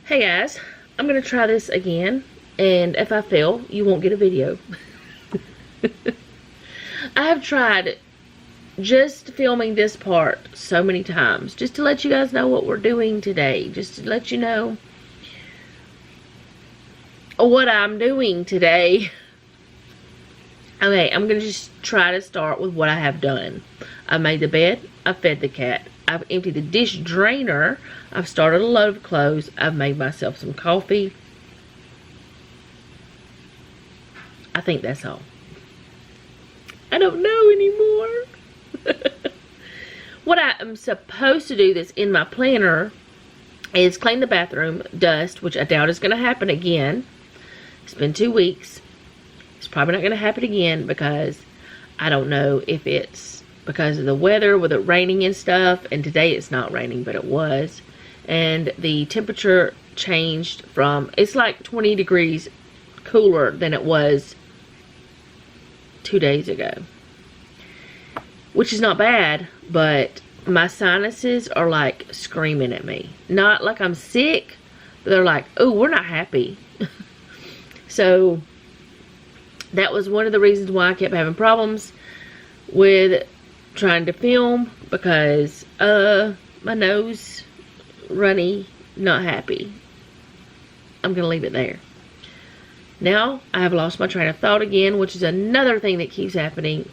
Hey guys, I'm gonna try this again, and if I fail, you won't get a video. I have tried just filming this part so many times, just to let you guys know what we're doing today, just to let you know what I'm doing today. Okay, I'm gonna just try to start with what I have done. I made the bed, I fed the cat, I've emptied the dish drainer, I've started a load of clothes, I've made myself some coffee. I think that's all. I don't know anymore. What I am supposed to do that's in my planner is clean the bathroom, dust, which I doubt is going to happen again. It's been 2 weeks. It's probably not going to happen again because I don't know if it's because of the weather with it raining and stuff. And today it's not raining, but it was. And the temperature changed from, it's like 20 degrees cooler than it was 2 days ago. Which is not bad, but my sinuses are like screaming at me. Not like I'm sick, but they're like, oh, we're not happy. So that was one of the reasons why I kept having problems with trying to film, because my nose runny, not happy. I'm gonna leave it there. Now I have lost my train of thought again, which is another thing that keeps happening,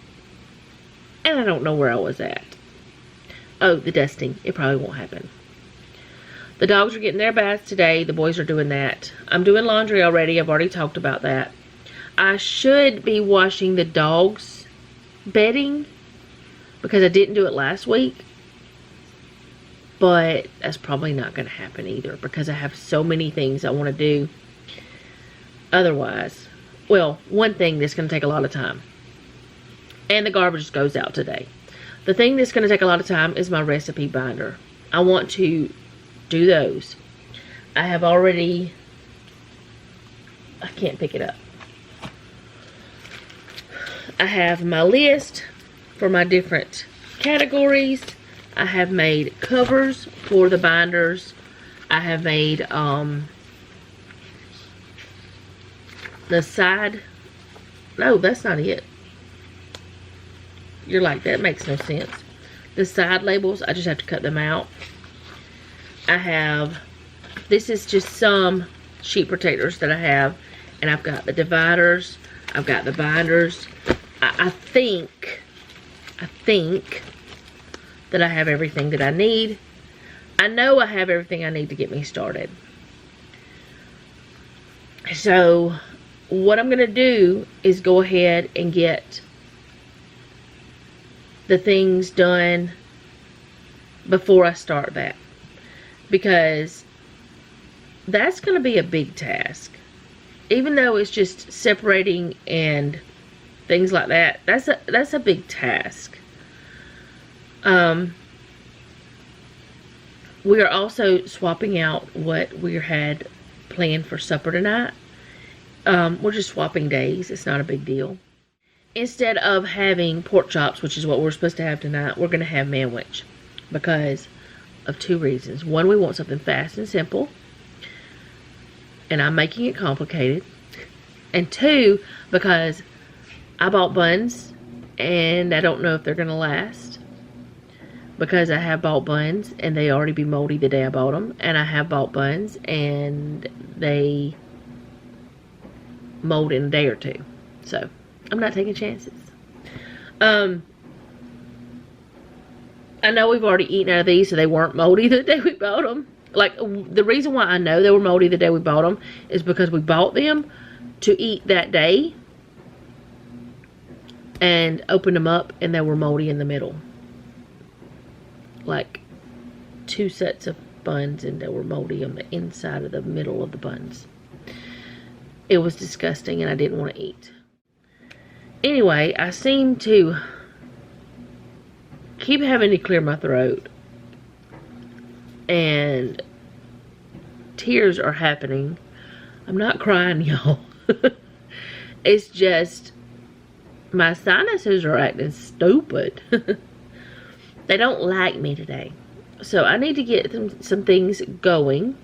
and I don't know where I was at. Oh, the dusting. It probably won't happen. The dogs are getting their baths today. The boys are doing that. I'm doing laundry already. I've already talked about that. I should be washing the dogs' bedding because I didn't do it last week. But that's probably not going to happen either because I have so many things I want to do otherwise. Well, one thing that's going to take a lot of time. And the garbage goes out today. The thing that's going to take a lot of time is my recipe binder. I want to do those. I have already... I can't pick it up. I have my list for my different categories. I have made covers for the binders. I have made the side... No, that's not it. You're like, that makes no sense. The side labels, I just have to cut them out. I have, this is just some sheet protectors that I have. And I've got the dividers. I've got the binders. I think that I have everything that I need. I know I have everything I need to get me started. So, what I'm going to do is go ahead and get the things done before I start that, because that's going to be a big task. Even though it's just separating and things like that, that's a big task. We are also swapping out what we had planned for supper tonight. We're just swapping days. It's not a big deal. Instead of having pork chops, which is what we're supposed to have tonight, we're going to have manwich because of 2 reasons. One, we want something fast and simple, and I'm making it complicated. And 2, because I bought buns, and I don't know if they're going to last, because I have bought buns, and they already be moldy the day I bought them, and I have bought buns, and they mold in a day or 2. So I'm not taking chances. I know we've already eaten out of these, so they weren't moldy the day we bought them. Like, the reason why I know they were moldy the day we bought them is because we bought them to eat that day and opened them up, and they were moldy in the middle. Like 2 sets of buns, and they were moldy on the inside of the middle of the buns. It was disgusting, and I didn't want to eat. Anyway, I seem to keep having to clear my throat, and tears are happening. I'm not crying, y'all. It's just my sinuses are acting stupid. They don't like me today. So I need to get some things going.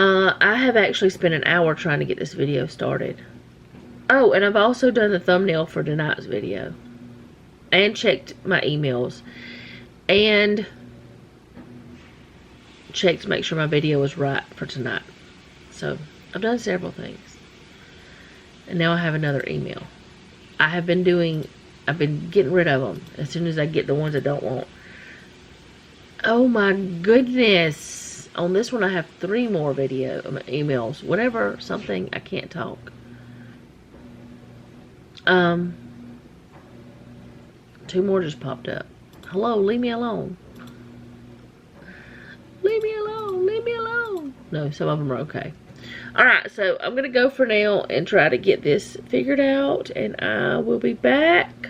I have actually spent an hour trying to get this video started. Oh, and I've also done the thumbnail for tonight's video. And checked my emails. And checked to make sure my video was right for tonight. So, I've done several things. And now I have another email. I've been getting rid of them as soon as I get the ones I don't want. Oh my goodness. On this one I have 3 more emails. Whatever, something, I can't talk. 2 more just popped up. Hello, leave me alone. Leave me alone, leave me alone. No, some of them are okay. Alright, so I'm going to go for now and try to get this figured out. And I will be back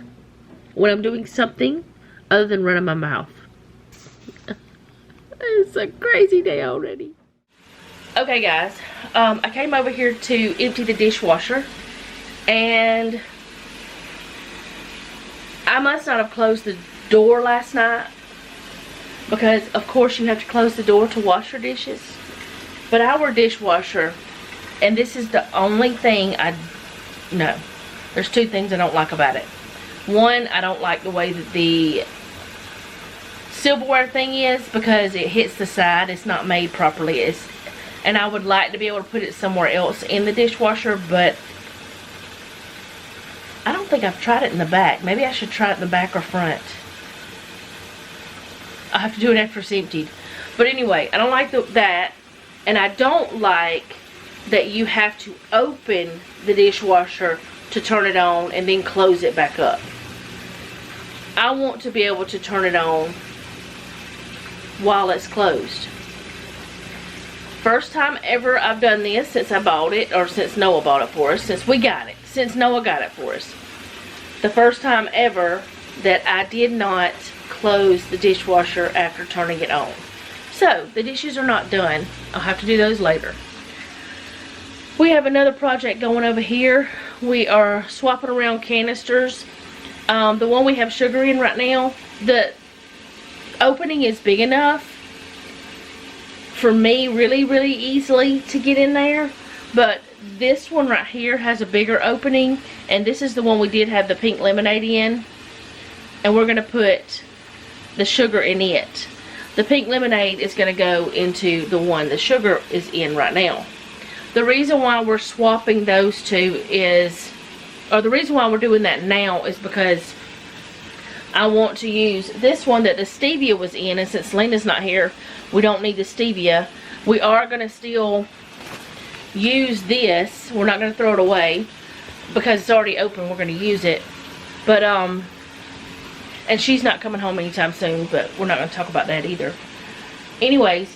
when I'm doing something other than running my mouth. It's a crazy day already. Okay, guys. I came over here to empty the dishwasher. And I must not have closed the door last night. Because, of course, you have to close the door to wash your dishes. But our dishwasher, and this is the only thing no. There's 2 things I don't like about it. One, I don't like the way that the silverware thing is because it hits the side. It's not made properly. And I would like to be able to put it somewhere else in the dishwasher, but I don't think I've tried it in the back. Maybe I should try it in the back or front. I'll have to do it after it's emptied. But anyway, I don't like that. And I don't like that you have to open the dishwasher to turn it on and then close it back up. I want to be able to turn it on while it's closed. First time ever I've done this since I bought it, or since Noah bought it for us, since Noah got it for us. The first time ever that I did not close the dishwasher after turning it on. So, the dishes are not done. I'll have to do those later. We have another project going over here. We are swapping around canisters. The one we have sugar in right now, the opening is big enough for me really, really easily to get in there. But this one right here has a bigger opening. And this is the one we did have the pink lemonade in. And we're going to put the sugar in it. The pink lemonade is going to go into the one the sugar is in right now. The reason why we're swapping those 2 is, or the reason why we're doing that now is because I want to use this one that the stevia was in, and since Lena's not here, we don't need the stevia. We are going to still use this. We're not going to throw it away because it's already open. We're going to use it. But, and she's not coming home anytime soon, but we're not going to talk about that either. Anyways,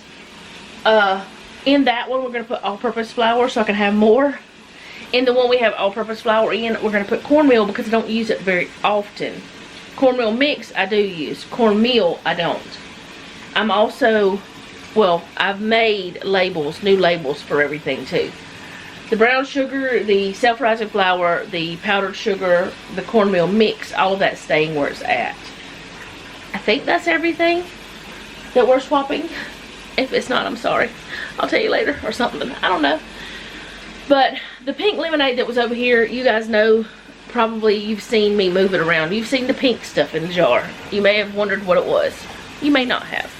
in that one, we're going to put all-purpose flour so I can have more. In the one we have all-purpose flour in, we're going to put cornmeal because I don't use it very often. Cornmeal mix, I do use. Cornmeal, I don't. I'm also, well, I've made labels, new labels for everything too. The brown sugar, the self-rising flour, the powdered sugar, the cornmeal mix, all of that staying where it's at. I think that's everything that we're swapping. If it's not, I'm sorry. I'll tell you later or something. I don't know. But the pink lemonade that was over here, you guys know, probably you've seen me move it around. You've seen the pink stuff in the jar. You may have wondered what it was. You may not have.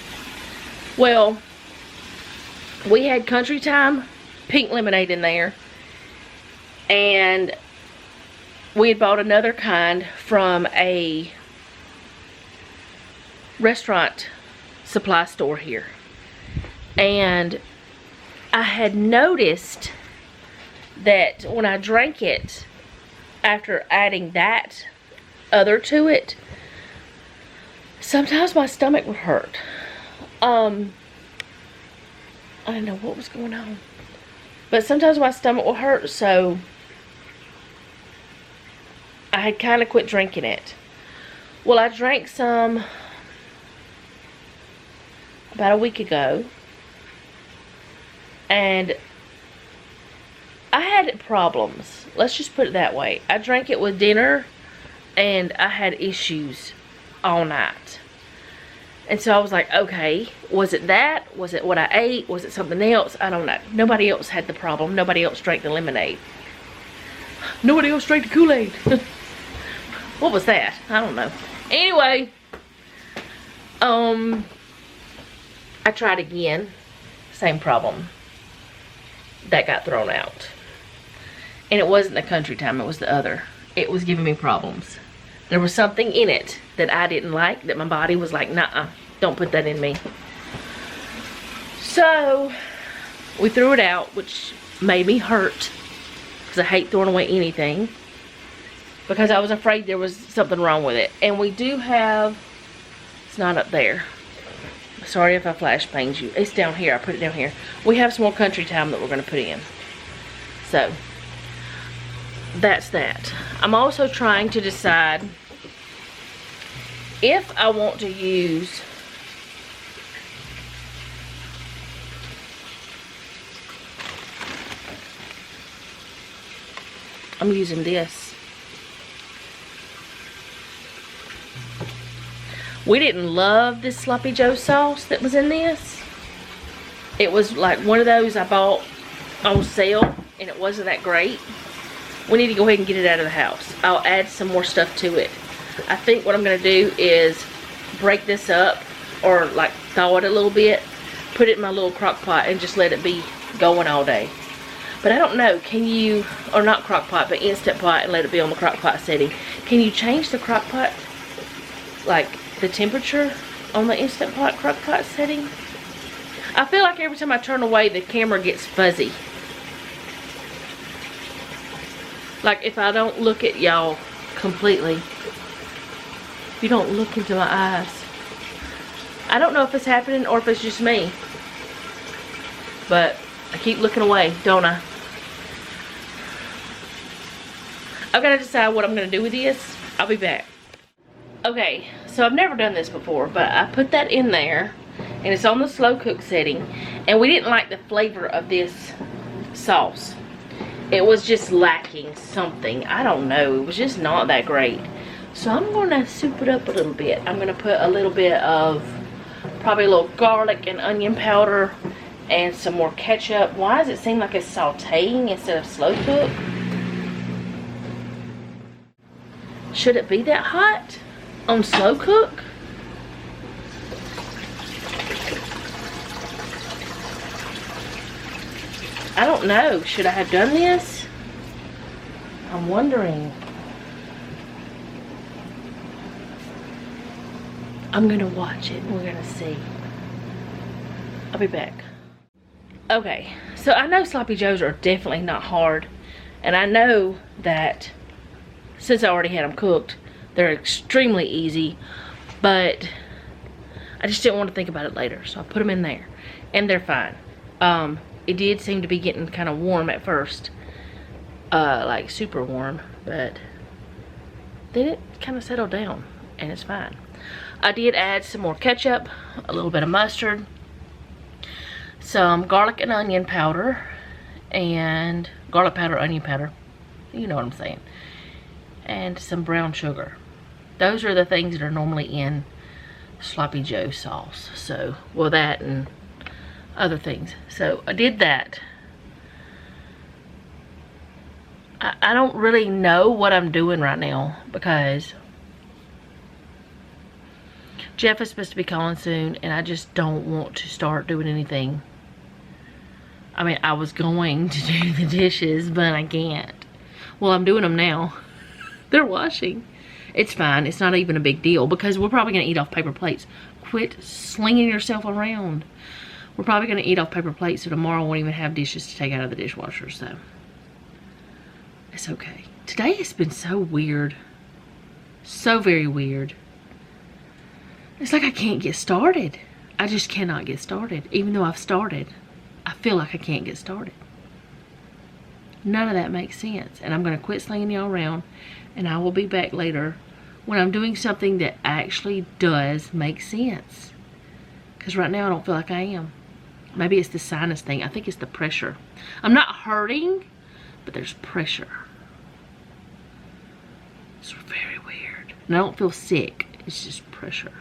Well, we had Country Time pink lemonade in there. And we had bought another kind from a restaurant supply store here. And I had noticed that when I drank it, after adding that other to it, sometimes my stomach would hurt. I didn't know what was going on. But sometimes my stomach will hurt, so I had kind of quit drinking it. Well, I drank some about a week ago. And I had problems. Let's just put it that way. I drank it with dinner, and I had issues all night. And so I was like, okay, was it that? Was it what I ate? Was it something else? I don't know. Nobody else had the problem. Nobody else drank the lemonade. Nobody else drank the Kool-Aid. What was that? I don't know. Anyway, I tried again. Same problem. That got thrown out. And it wasn't the country time, it was the other. It was giving me problems. There was something in it that I didn't like, that my body was like, nah, don't put that in me. So, we threw it out, which made me hurt. Because I hate throwing away anything. Because I was afraid there was something wrong with it. And we do have, it's not up there. Sorry if I flash bangs you. It's down here, I put it down here. We have some more country time that we're going to put in. So, that's that. I'm also trying to decide if I want to use I'm using this. We didn't love this Sloppy Joe sauce that was in this. It was like one of those I bought on sale and it wasn't that great. We need to go ahead and get it out of the house. I'll add some more stuff to it. I think what I'm going to do is break this up or like thaw it a little bit, put it in my little crock pot and just let it be going all day. But I don't know, can you, or not crock pot, but Instant Pot and let it be on the crock pot setting. Can you change the crock pot, like the temperature on the Instant Pot crock pot setting? I feel like every time I turn away the camera gets fuzzy. Like if I don't look at y'all completely. If you don't look into my eyes. I don't know if it's happening or if it's just me. But I keep looking away, don't I? I've got to decide what I'm going to do with this. I'll be back. Okay, so I've never done this before, but I put that in there. And it's on the slow cook setting. And we didn't like the flavor of this sauce. It was just lacking something. I don't know. It was just not that great. So I'm going to soup it up a little bit. I'm going to put a little bit of probably a little garlic and onion powder and some more ketchup. Why does it seem like it's sauteing instead of slow cook? Should it be that hot on slow cook? I don't know. Should I have done this? I'm wondering. I'm gonna watch it and we're gonna see. I'll be back. Okay, so I know Sloppy Joes are definitely not hard. And I know that since I already had them cooked, they're extremely easy. But I just didn't want to think about it later. So I put them in there. And they're fine. It did seem to be getting kind of warm at first. Like super warm. But then it kind of settled down. And it's fine. I did add some more ketchup. A little bit of mustard. Some garlic and onion powder. And garlic powder, onion powder. You know what I'm saying. And some brown sugar. Those are the things that are normally in Sloppy Joe sauce. So, well, that and other things. So I did that. I don't really know what I'm doing right now because Jeff is supposed to be calling soon and I just don't want to start doing anything. I mean, I was going to do the dishes, but I can't. Well, I'm doing them now. They're washing. It's fine. It's not even a big deal because we're probably going to eat off paper plates. Quit slinging yourself around. We're probably going to eat off paper plates, so tomorrow I won't even have dishes to take out of the dishwasher, so it's okay. Today has been so weird. So very weird. It's like I can't get started. I just cannot get started. Even though I've started, I feel like I can't get started. None of that makes sense. And I'm going to quit slinging y'all around, and I will be back later when I'm doing something that actually does make sense. Because right now I don't feel like I am. Maybe it's the sinus thing. I think it's the pressure. I'm not hurting, but there's pressure. It's very weird. And I don't feel sick. It's just pressure.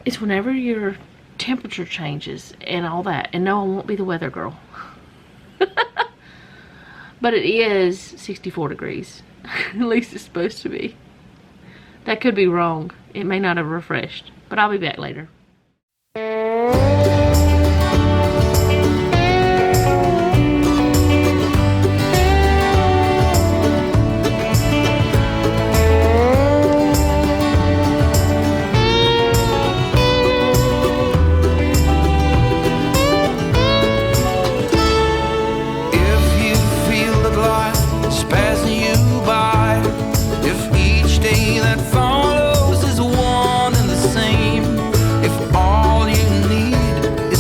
It's whenever your temperature changes and all that. And no, I won't be the weather girl. But it is 64 degrees. At least it's supposed to be. That could be wrong. It may not have refreshed. But I'll be back later.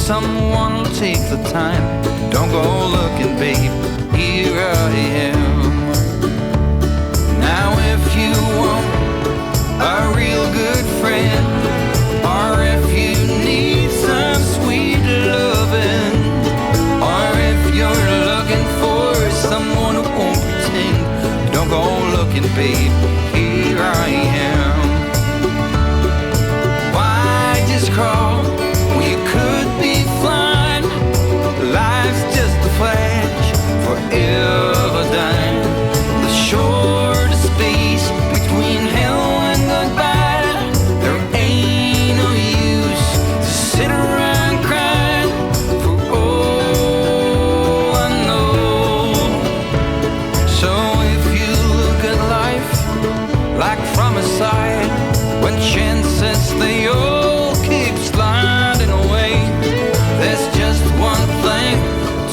Someone will take the time. Don't go looking, babe. Here I am. Now if you want a real good friend, or if you need some sweet loving, or if you're looking for someone who won't pretend, don't go looking, babe. Here I am. Why just crawl when you could be flying? Life's just a flash, forever dying. The shortest space between hell and goodbye. There ain't no use to sit around crying for all I know. So if you look at life like from a side, when chances they all keep sliding away, there's just one thing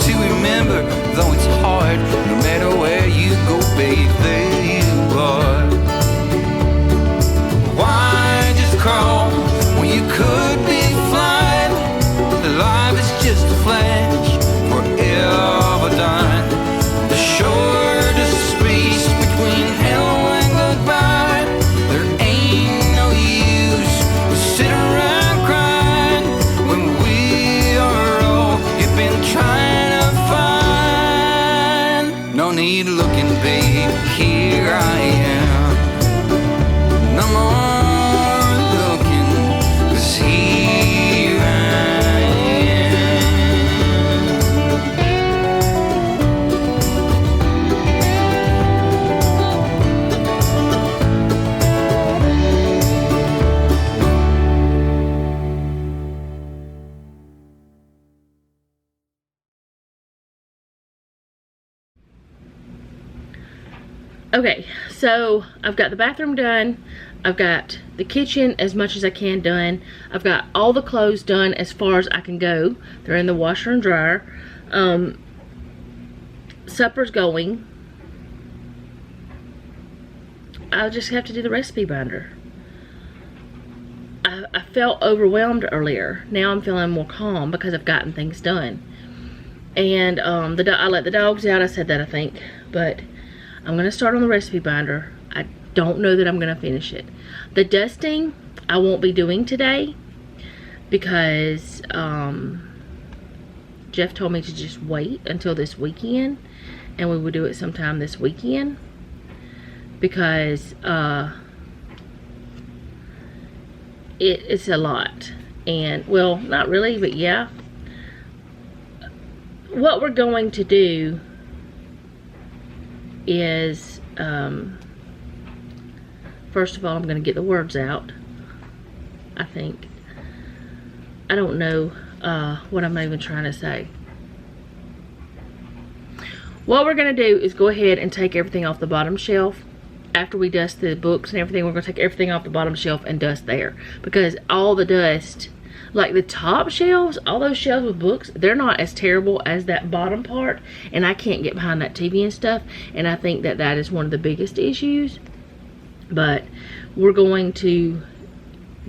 to remember, though it's hard. No matter where you go, babe, there you are. Why just crawl when you could be flying? Life is just a flash, forever dying. The shortest space between hell and goodbye. There ain't no use to sit around crying when we are all you've been trying to find. No need looking, babe, here I am. No more looking, 'cause here I am. Okay, so I've got the bathroom done. I've got the kitchen as much as I can done. I've got all the clothes done as far as I can go. They're in the washer and dryer. Supper's going. I'll just have to do the recipe binder. I felt overwhelmed earlier. Now I'm feeling more calm because I've gotten things done. And I let the dogs out. I said that, I think. But I'm going to start on the recipe binder. I don't know that I'm going to finish it. The dusting I won't be doing today because Jeff told me to just wait until this weekend, and we would do it sometime this weekend because it's a lot. And well, not really, but yeah. What we're going to do is first of all, I'm going to get the words out. I think I don't know what I'm even trying to say. What we're going to do is go ahead and take everything off the bottom shelf. After we dust the books and everything, we're going to take everything off the bottom shelf and dust there, because all the dust, like the top shelves, all those shelves with books, they're not as terrible as that bottom part, and I can't get behind that TV and stuff, and I think that that is one of the biggest issues. But we're going to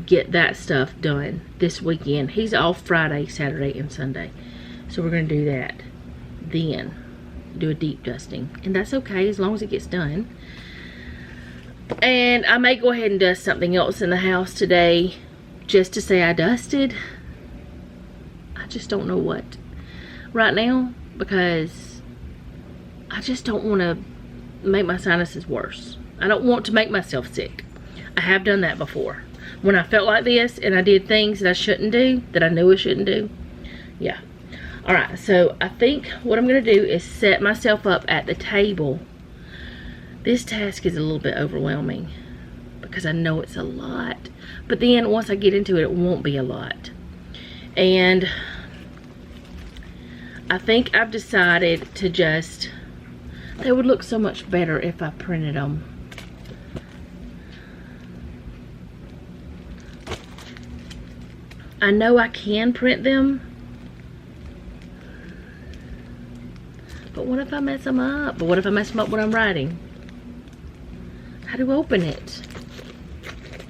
get that stuff done this weekend. He's off Friday, Saturday, and Sunday, so we're going to do that, then do a deep dusting, and that's okay as long as it gets done. And I may go ahead and dust something else in the house today, just to say I dusted. I just don't know what right now, because I just don't want to make my sinuses worse. I don't want to make myself sick. I have done that before. when I felt like this and I did things that I shouldn't do, that I knew I shouldn't do. Yeah. Alright, so I think what I'm going to do is set myself up at the table. This task is a little bit overwhelming because I know it's a lot. But then once I get into it, it won't be a lot. And I think I've decided to just, they would look so much better if I printed them. I know I can print them, but what if I mess them up? But what if I mess them up when I'm writing? How do I open it?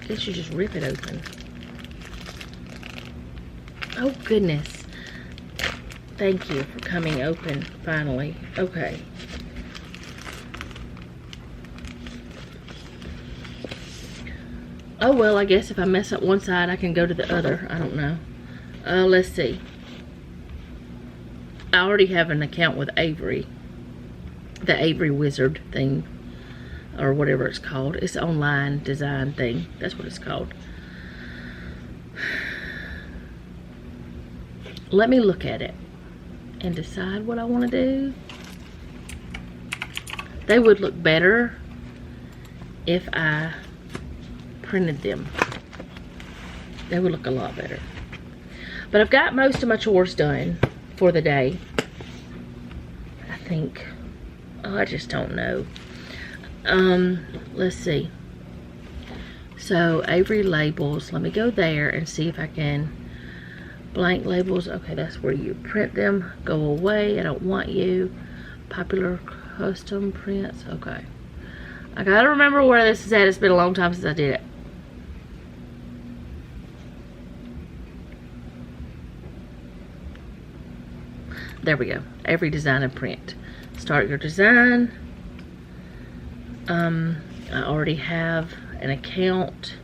I guess you just rip it open. Oh goodness. Thank you for coming open, finally. Okay. Oh well, I guess if I mess up one side, I can go to the other. I don't know. Let's see. I already have an account with Avery. The Avery Wizard thing. Or whatever it's called. It's an online design thing. That's what it's called. Let me look at it and decide what I want to do. They would look better if I printed them. They would look a lot better. But I've got most of my chores done for the day. I think. Oh, I just don't know. Let's see. So Avery labels. Let me go there and see if I can. Blank labels. Okay, that's where you print them. Go away. I don't want you. Popular custom prints. Okay. I gotta remember where this is at. It's been a long time since I did it. There we go. Avery design and print. Start your design. I already have an account.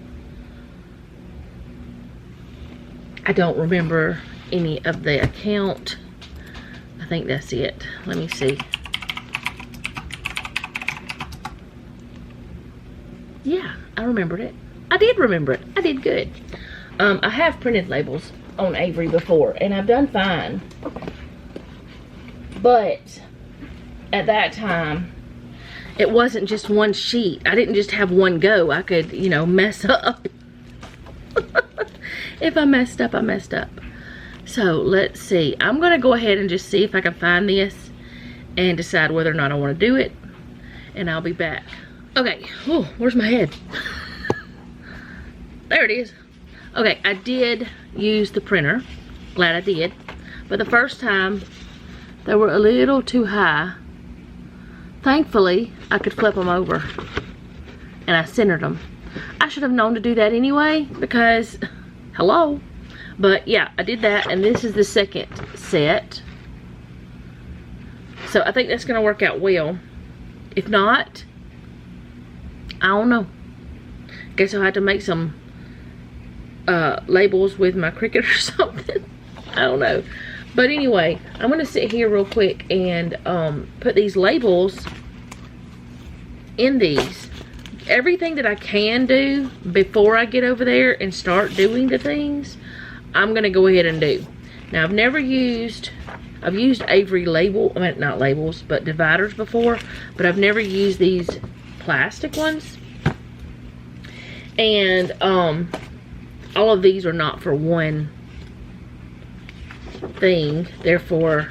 I don't remember any of the account. I think that's it. Let me see. Yeah, I remembered it. I did remember it. I did good. I have printed labels on Avery before, and I've done fine. But at that time, it wasn't just one sheet. I didn't just have one go. I could, you know, mess up. If I messed up, I messed up. So let's see. I'm going to go ahead and just see if I can find this and decide whether or not I want to do it. And I'll be back. Okay. Oh, where's my head? There it is. Okay, I did use the printer. Glad I did. But the first time, they were a little too high. Thankfully, I could flip them over. And I centered them. I should have known to do that anyway, because, hello. But yeah, I did that, and this is the second set. So I think that's going to work out well. If not, I don't know. Guess I'll have to make some labels with my Cricut or something. I don't know. But anyway, I'm going to sit here real quick and put these labels in these. Everything that I can do before I get over there and start doing the things, I'm going to go ahead and do. Now, I've used Avery not labels, but dividers before, but I've never used these plastic ones. And all of these are not for one thing, they're for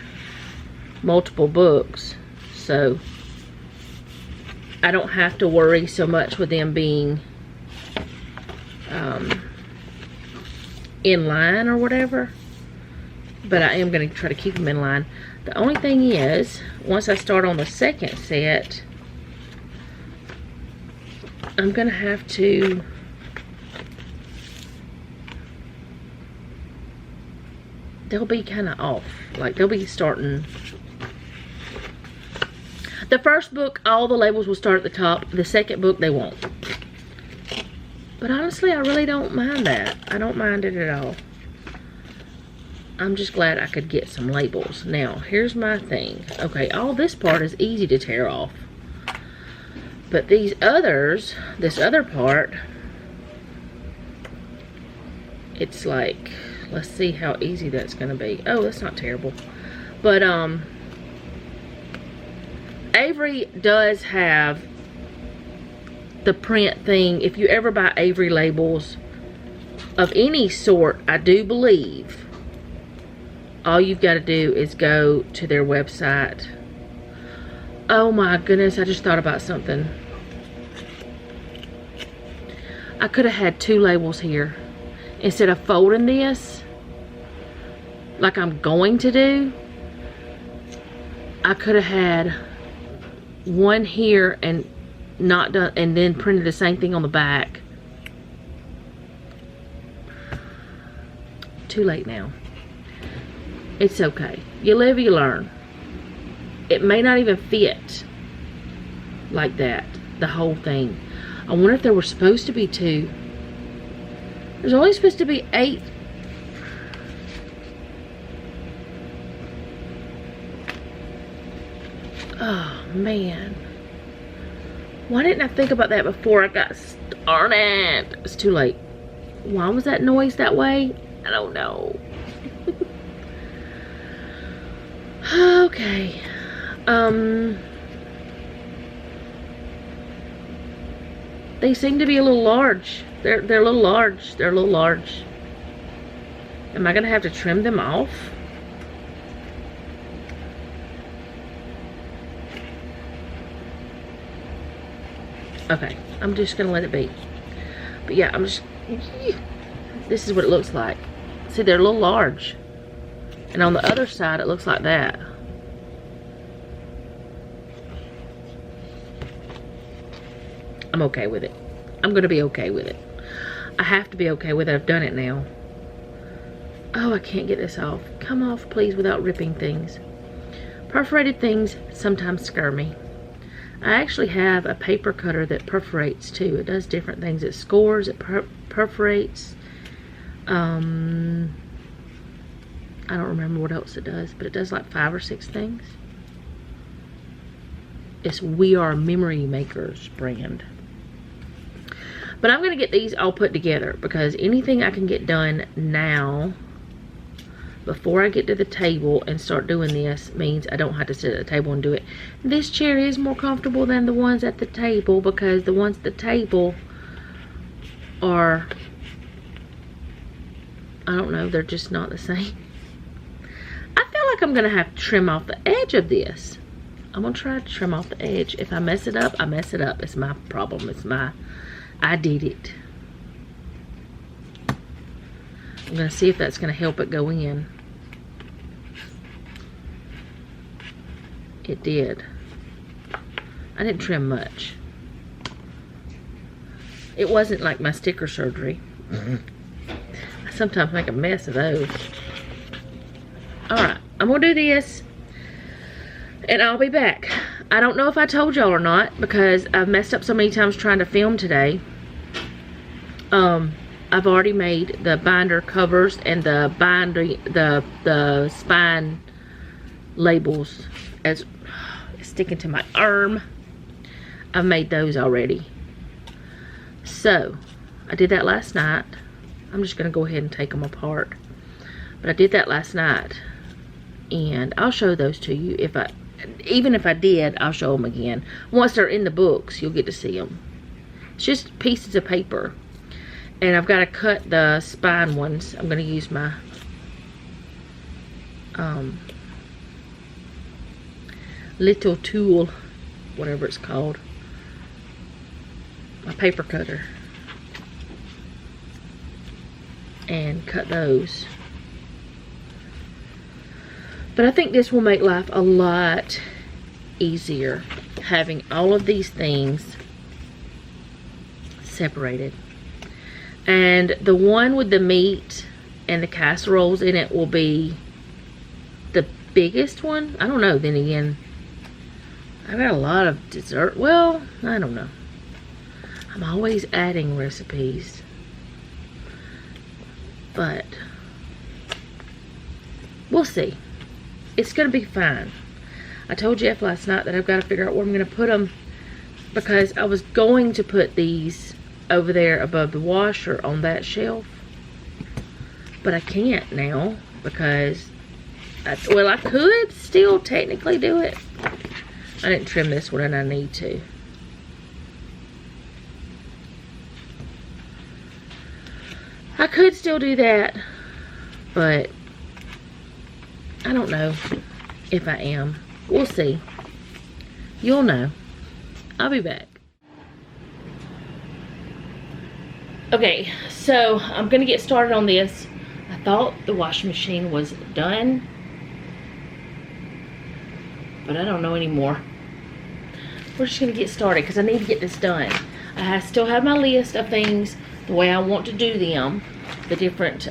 multiple books, so I don't have to worry so much with them being in line or whatever, but I am going to try to keep them in line. The only thing is, once I start on the second set, I'm going to have to they'll be kind of off. Like, they'll be starting. The first book, all the labels will start at the top. The second book, they won't. But honestly, I really don't mind that. I don't mind it at all. I'm just glad I could get some labels. Now, here's my thing. Okay, all this part is easy to tear off. But these others, this other part, it's like, let's see how easy that's gonna be. Oh, that's not terrible. But Avery does have the print thing. If you ever buy Avery labels of any sort, I do believe all you've got to do is go to their website. Oh my goodness, I just thought about something. I could have had 2 labels here. Instead of folding this like I'm going to do, I could have had one here and not done, and then printed the same thing on the back. Too late now. It's okay. You live, you learn. It may not even fit like that, the whole thing. I wonder if there were supposed to be 2. There's only supposed to be 8. Oh, man. Why didn't I think about that before I got started? It's too late. Why was that noise that way? I don't know. Okay. They seem to be a little large. They're a little large. They're a little large. Am I gonna have to trim them off? Okay, I'm just gonna let it be. But yeah, this is what it looks like. See, they're a little large. And on the other side, it looks like that. I'm okay with it. I'm gonna be okay with it. I have to be okay with it. I've done it now. Oh, I can't get this off. Come off, please, without ripping things. Perforated things sometimes scare me. I actually have a paper cutter that perforates too. It does different things. It scores, it perforates. I don't remember what else it does, but it does like 5 or 6 things. It's We Are Memory Makers brand. But I'm going to get these all put together because anything I can get done now before I get to the table and start doing this means I don't have to sit at the table and do it. This chair is more comfortable than the ones at the table because the ones at the table are, I don't know, they're just not the same. I feel like I'm going to have to trim off the edge of this. I'm going to try to trim off the edge. If I mess it up, I mess it up. It's my problem. I did it. I'm going to see if that's going to help it go in. It did. I didn't trim much. It wasn't like my sticker surgery. I sometimes make a mess of those. Alright, I'm going to do this. And I'll be back. I don't know if I told y'all or not because I've messed up so many times trying to film today. I've already made the binder covers and the the spine labels. As it's sticking to my arm. I've made those already. So I did that last night. I'm just gonna go ahead and take them apart. But I did that last night, and I'll show those to you. Even if I did, I'll show them again. Once they're in the books, you'll get to see them. It's just pieces of paper. And I've got to cut the spine ones. I'm going to use my little tool, whatever it's called. My paper cutter. And cut those. But I think this will make life a lot easier, having all of these things separated. And the one with the meat and the casseroles in it will be the biggest one. I don't know. Then again, I've got a lot of dessert. Well, I don't know. I'm always adding recipes. But we'll see. It's going to be fine. I told Jeff last night that I've got to figure out where I'm going to put them, because I was going to put these over there above the washer on that shelf. But I can't now because, well, I could still technically do it. I didn't trim this one and I need to. I could still do that, but I don't know if I am. We'll see. You'll know. I'll be back. Okay, so I'm gonna get started on this. I thought the washing machine was done, but I don't know anymore. We're just gonna get started because I need to get this done. I still have my list of things, the way I want to do them, the different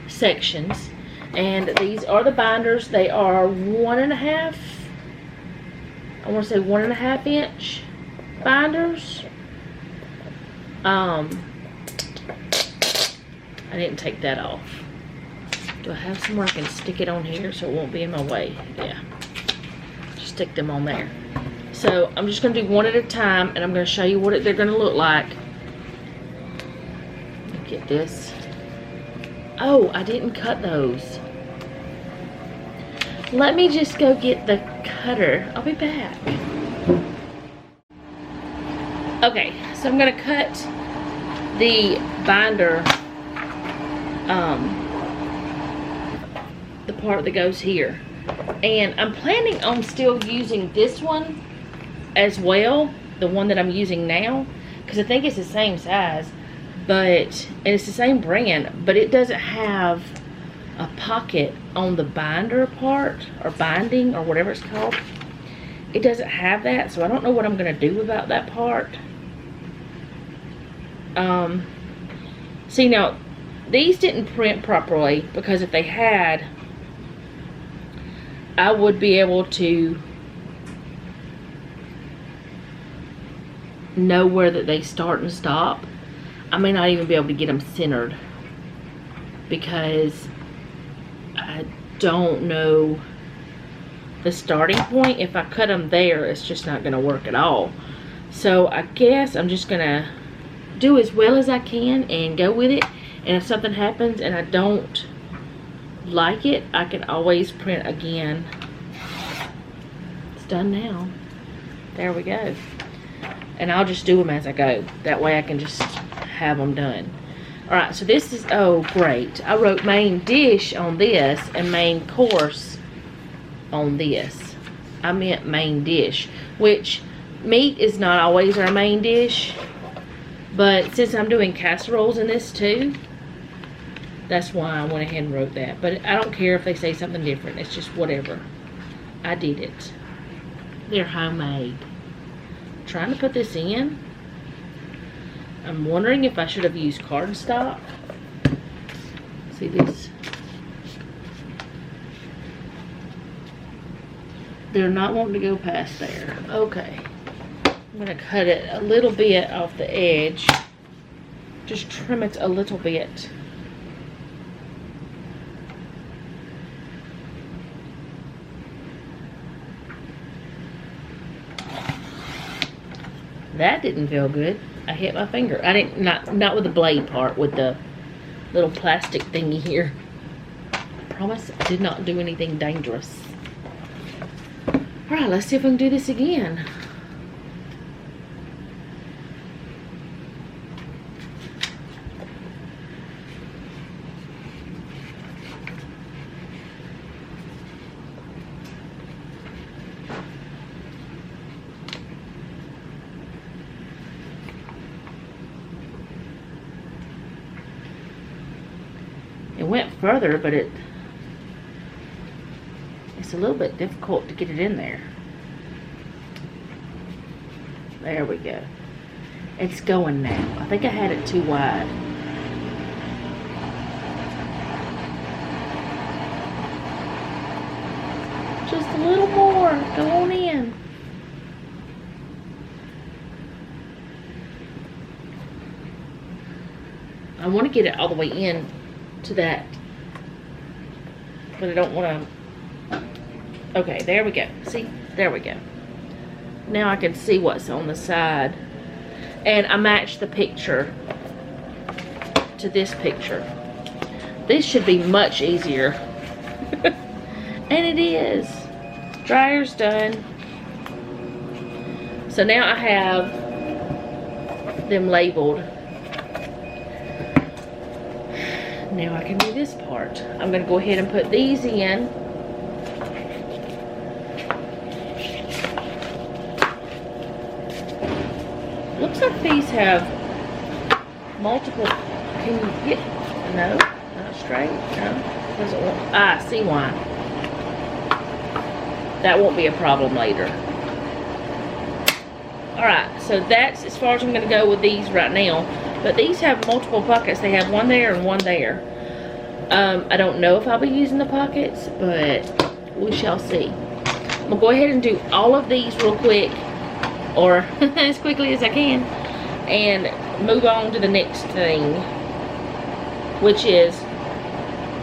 sections. And these are the binders. They are 1.5, I want to say 1.5 inch binders. I didn't take that off. Do I have somewhere I can stick it on here so it won't be in my way? Yeah. Just stick them on there. So I'm just going to do one at a time, and I'm going to show you what they're going to look like. Get this. Oh, I didn't cut those. Let me just go get the cutter. I'll be back. Okay, so I'm going to cut the binder, the part that goes here. And I'm planning on still using this one as well, the one that I'm using now, because I think it's the same size, and it's the same brand, but it doesn't have a pocket on the binder part, or binding, or whatever it's called. It doesn't have that, so I don't know what I'm going to do about that part. See, now, these didn't print properly, because if they had, I would be able to know where that they start and stop. I may not even be able to get them centered, because I don't know the starting point. If I cut them there, it's just not going to work at all. So I guess I'm just going to do as well as I can and go with it. And if something happens and I don't like it, I can always print again. It's done now. There we go. And I'll just do them as I go. That way I can just have them done. Alright, so this is, oh great. I wrote main dish on this and main course on this. I meant main dish, which meat is not always our main dish. But since I'm doing casseroles in this too, that's why I went ahead and wrote that. But I don't care if they say something different. It's just whatever. I did it. They're homemade. Trying to put this in. I'm wondering if I should have used cardstock. See this? They're not wanting to go past there. Okay. I'm going to cut it a little bit off the edge. Just trim it a little bit. That didn't feel good. I hit my finger. I didn't, not with the blade part, with the little plastic thingy here. I promise I did not do anything dangerous. Alright, let's see if we can do this again. It went further, but it's a little bit difficult to get it in there. There we go. It's going now. I think I had it too wide. Just a little more. Go on in. I want to get it all the way in to that, but I don't want to. Okay, there we go. See, there we go. Now I can see what's on the side, and I matched the picture to this picture. This should be much easier. And it is. Dryer's done. So now I have them labeled. Now I can do this part. I'm going to go ahead and put these in. Looks like these have multiple. Can you get? No, not straight. No, doesn't want. I see why. That won't be a problem later. All right, so that's as far as I'm going to go with these right now. But these have multiple pockets. They have one there and one there. I don't know if I'll be using the pockets, but we shall see. I'm gonna go ahead and do all of these real quick, or as quickly as I can, and move on to the next thing, which is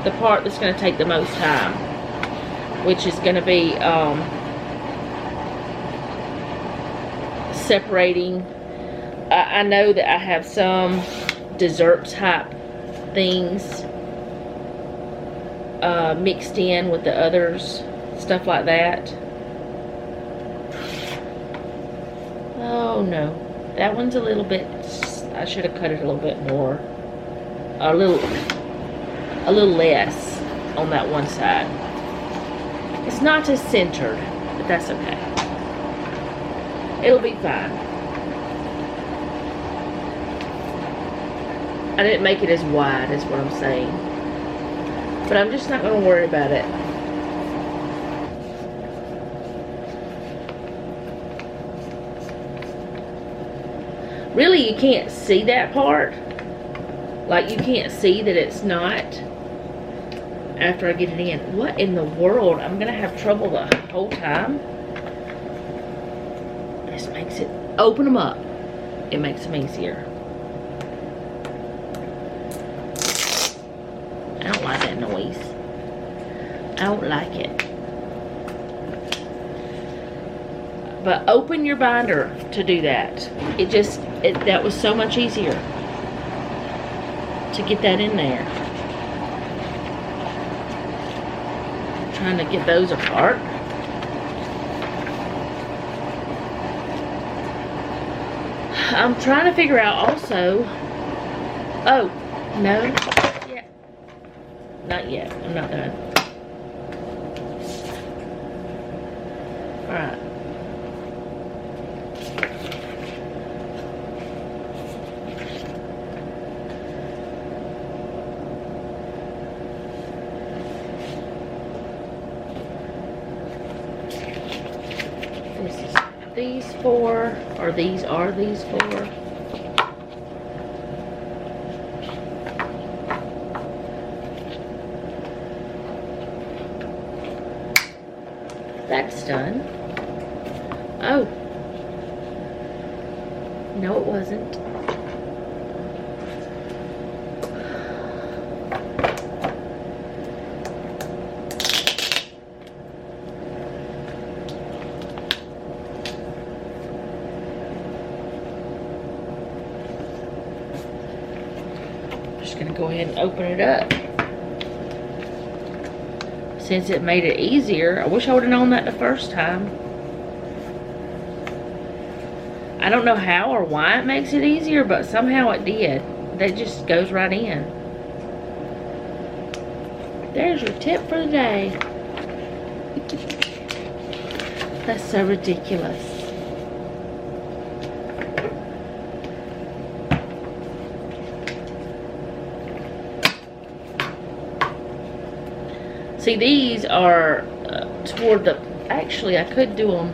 the part that's going to take the most time, which is going to be separating. I know that I have some dessert type things mixed in with the others, stuff like that. Oh no, that one's a little bit, I should have cut it a little bit more, a little less on that one side. It's not as centered, but that's okay. It'll be fine. I didn't make it as wide, is what I'm saying. But I'm just not going to worry about it. Really, you can't see that part. Like, you can't see that it's not after I get it in. What in the world? I'm going to have trouble the whole time. This makes it, open them up. It makes them easier. I don't like that noise. I don't like it. But open your binder to do that. That was so much easier to get that in there. I'm trying to get those apart. I'm trying to figure out also. Oh, no. Yeah. Not yet. I'm not done. Alright. These four, or these are these four. That's done. Oh. No, it wasn't. Gonna go ahead and open it up. Since it made it easier, I wish I would have known that the first time. I don't know how or why it makes it easier, but somehow it did. That just goes right in. There's your tip for the day. That's so ridiculous. See, these are toward the, actually I could do them.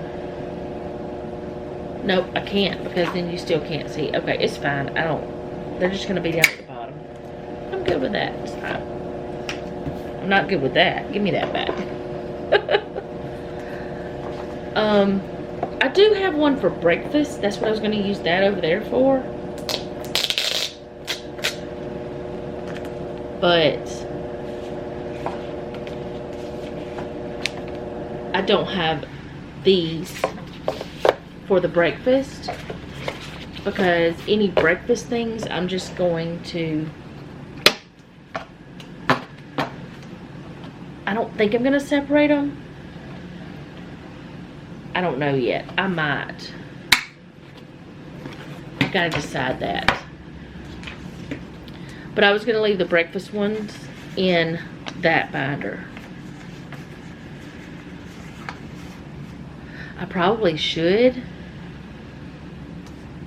Nope, I can't, because then you still can't see. Okay, it's fine. They're just going to be down at the bottom. I'm good with that. It's fine. I'm not good with that. Give me that back. I do have one for breakfast. That's what I was going to use that over there for. But I don't have these for the breakfast, because any breakfast things I'm just going to I don't think I'm gonna separate them. I don't know yet. I might. I've got to decide that. But I was gonna leave the breakfast ones in that binder. I probably should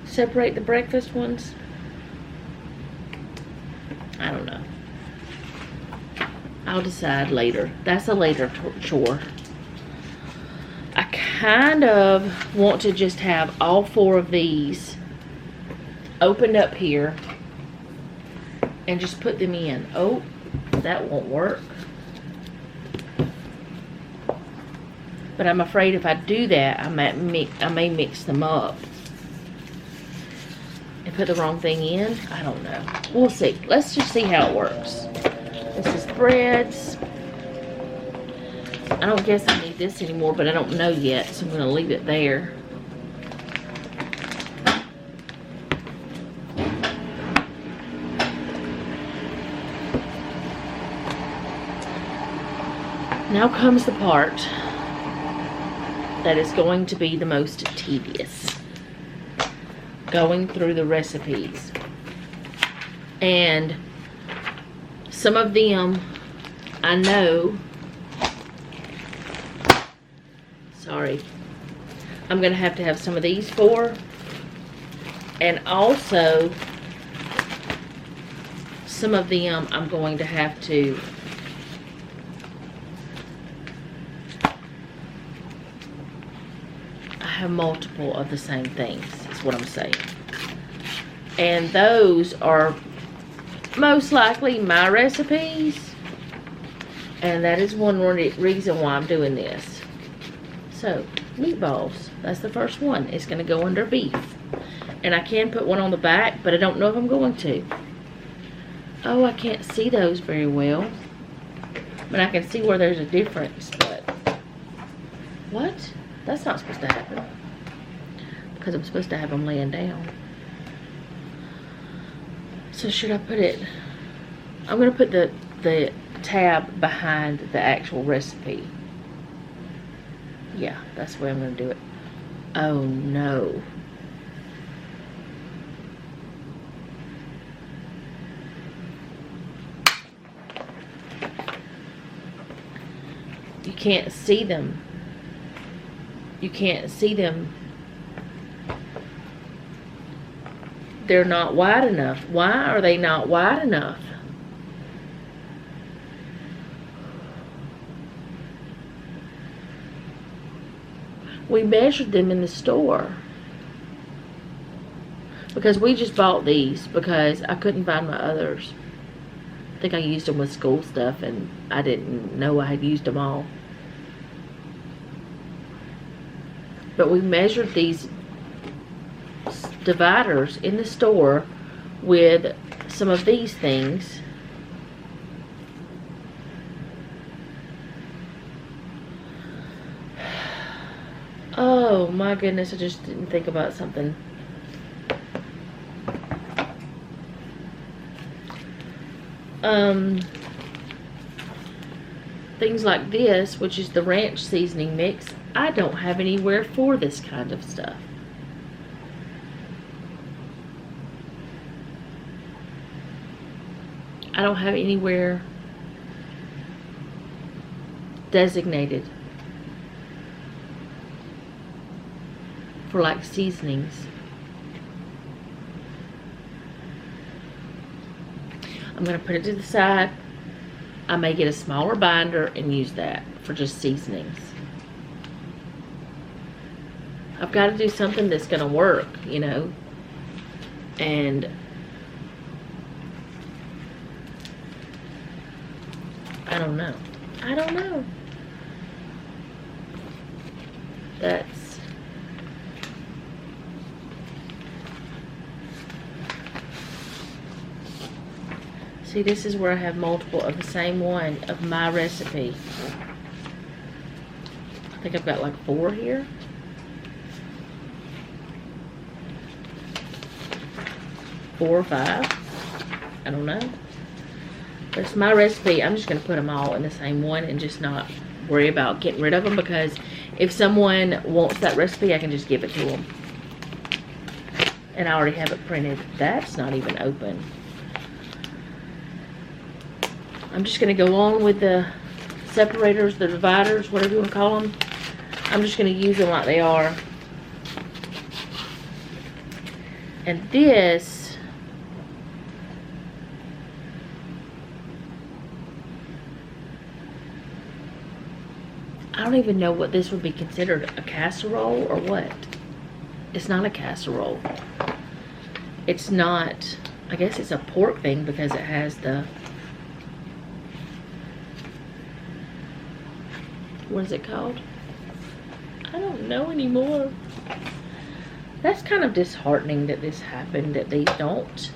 separate the breakfast ones. I don't know. I'll decide later. That's a later chore. I kind of want to just have all 4 of these opened up here and just put them in. Oh, that won't work. But I'm afraid if I do that, I may mix them up and put the wrong thing in. I don't know. We'll see. Let's just see how it works. This is threads. I don't guess I need this anymore, but I don't know yet, so I'm going to leave it there. Now comes the part that is going to be the most tedious. Going through the recipes. And some of them I know, sorry, I'm going to have some of these for. And also, some of them I'm going to have to have multiple of the same things, is what I'm saying. And those are most likely my recipes. And that is one reason why I'm doing this. So, meatballs. That's the first one. It's going to go under beef. And I can put one on the back, but I don't know if I'm going to. Oh, I can't see those very well. But I can see where there's a difference, but... What? That's not supposed to happen. Because I'm supposed to have them laying down. So should I put it... I'm going to put the tab behind the actual recipe. Yeah, that's the way I'm going to do it. Oh no. You can't see them. You can't see them. They're not wide enough. Why are they not wide enough? We measured them in the store. Because we just bought these because I couldn't find my others. I think I used them with school stuff and I didn't know I had used them all. But we measured these dividers in the store with some of these things. Oh my goodness, I just didn't think about something. Things like this, which is the ranch seasoning mix, I don't have anywhere for this kind of stuff. I don't have anywhere designated for like seasonings. I'm going to put it to the side. I may get a smaller binder and use that for just seasonings. I've got to do something that's going to work, you know. And I don't know. I don't know. That's... See, this is where I have multiple of the same one of my recipe. I think I've got like 4 here. 4 or 5. I don't know. But it's my recipe. I'm just going to put them all in the same one and just not worry about getting rid of them, because if someone wants that recipe, I can just give it to them. And I already have it printed. That's not even open. I'm just going to go on with the separators, the dividers, whatever you want to call them. I'm just going to use them like they are. And this, I don't even know what this would be considered, a casserole or what. It's not a casserole. It's not, I guess it's a pork thing because it has the, what is it called? I don't know anymore. That's kind of disheartening that this happened, that these don't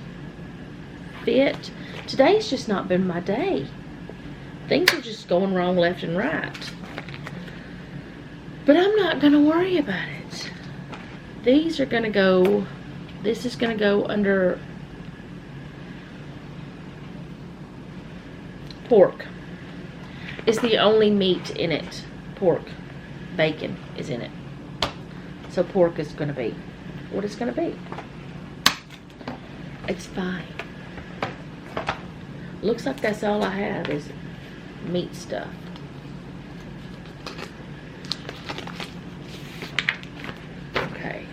fit. Today's just not been my day. Things are just going wrong left and right. But I'm not going to worry about it. These are going to go, this is going to go under pork. It's the only meat in it. Pork. Bacon is in it. So pork is going to be what it's going to be. It's fine. Looks like that's all I have is meat stuff. Okay.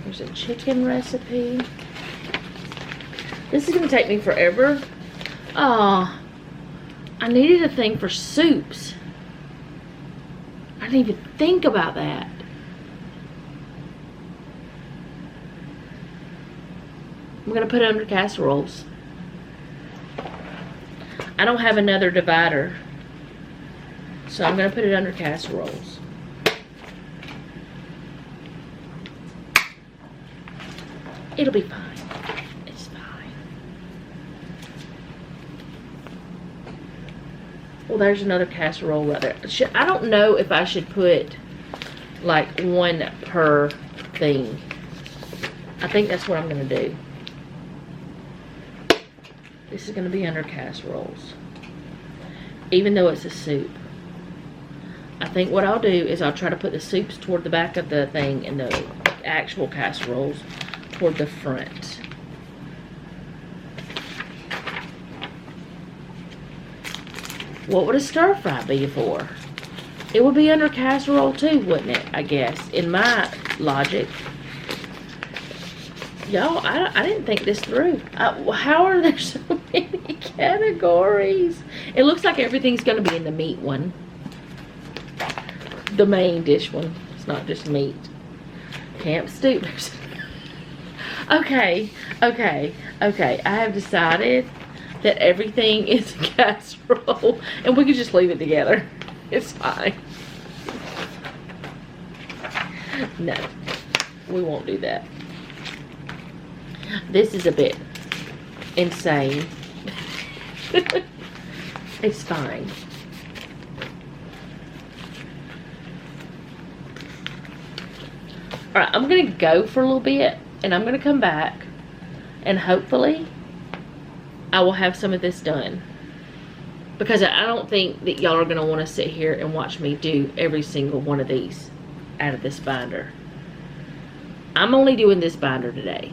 There's a chicken recipe. This is going to take me forever. Oh, I needed a thing for soups. I didn't even think about that. I'm going to put it under casseroles. I don't have another divider, so I'm going to put it under casseroles. It'll be fine. It's fine. Well, there's another casserole right there. I don't know if I should put like one per thing. I think that's what I'm going to do. This is going to be under casseroles, even though it's a soup. I think what I'll do is I'll try to put the soups toward the back of the thing and the actual casseroles toward the front. What would a stir fry be for? It would be under casserole too, wouldn't it? I guess, in my logic. Y'all, I didn't think this through. How are there so many categories? It looks like everything's going to be in the meat one. The main dish one. It's not just meat. Camp stew. Okay. I have decided that everything is a casserole. And we can just leave it together. It's fine. No. We won't do that. This is a bit insane. It's fine. Alright, I'm going to go for a little bit, and I'm going to come back, and hopefully I will have some of this done. Because I don't think that y'all are going to want to sit here and watch me do every single one of these out of this binder. I'm only doing this binder today.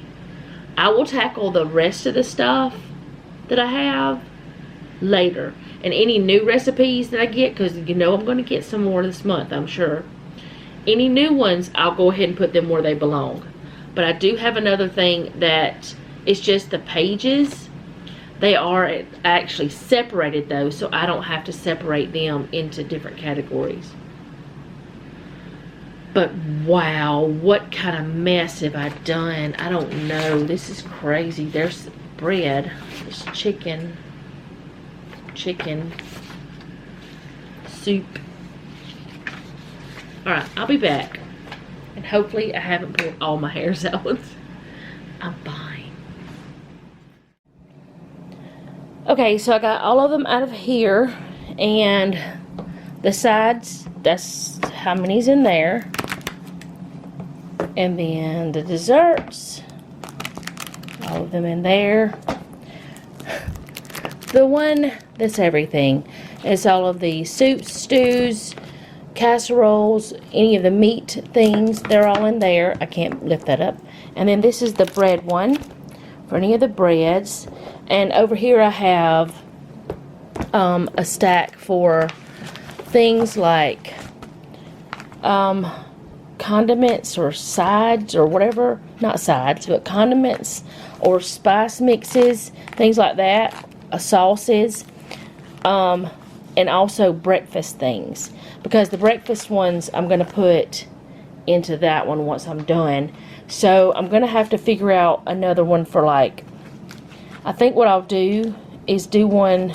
I will tackle the rest of the stuff that I have later. And any new recipes that I get, because you know I'm going to get some more this month, I'm sure. Any new ones, I'll go ahead and put them where they belong. But I do have another thing that is just the pages. They are actually separated though, so I don't have to separate them into different categories. But wow, what kind of mess have I done? I don't know. This is crazy. There's bread. There's chicken. Soup. Alright, I'll be back. And hopefully I haven't pulled all my hairs out. I'm fine. Okay, so I got all of them out of here. And the sides, that's how many's in there. And then the desserts, all of them in there. The one that's everything is all of the soups, stews, casseroles, any of the meat things. They're all in there. I can't lift that up. And then this is the bread one for any of the breads. And over here I have a stack for things like condiments or sides or whatever. Not sides, but condiments or spice mixes, things like that. Sauces, and also breakfast things, because the breakfast ones I'm going to put into that one once I'm done. So I'm going to have to figure out another one for, like, I think what I'll do is do one,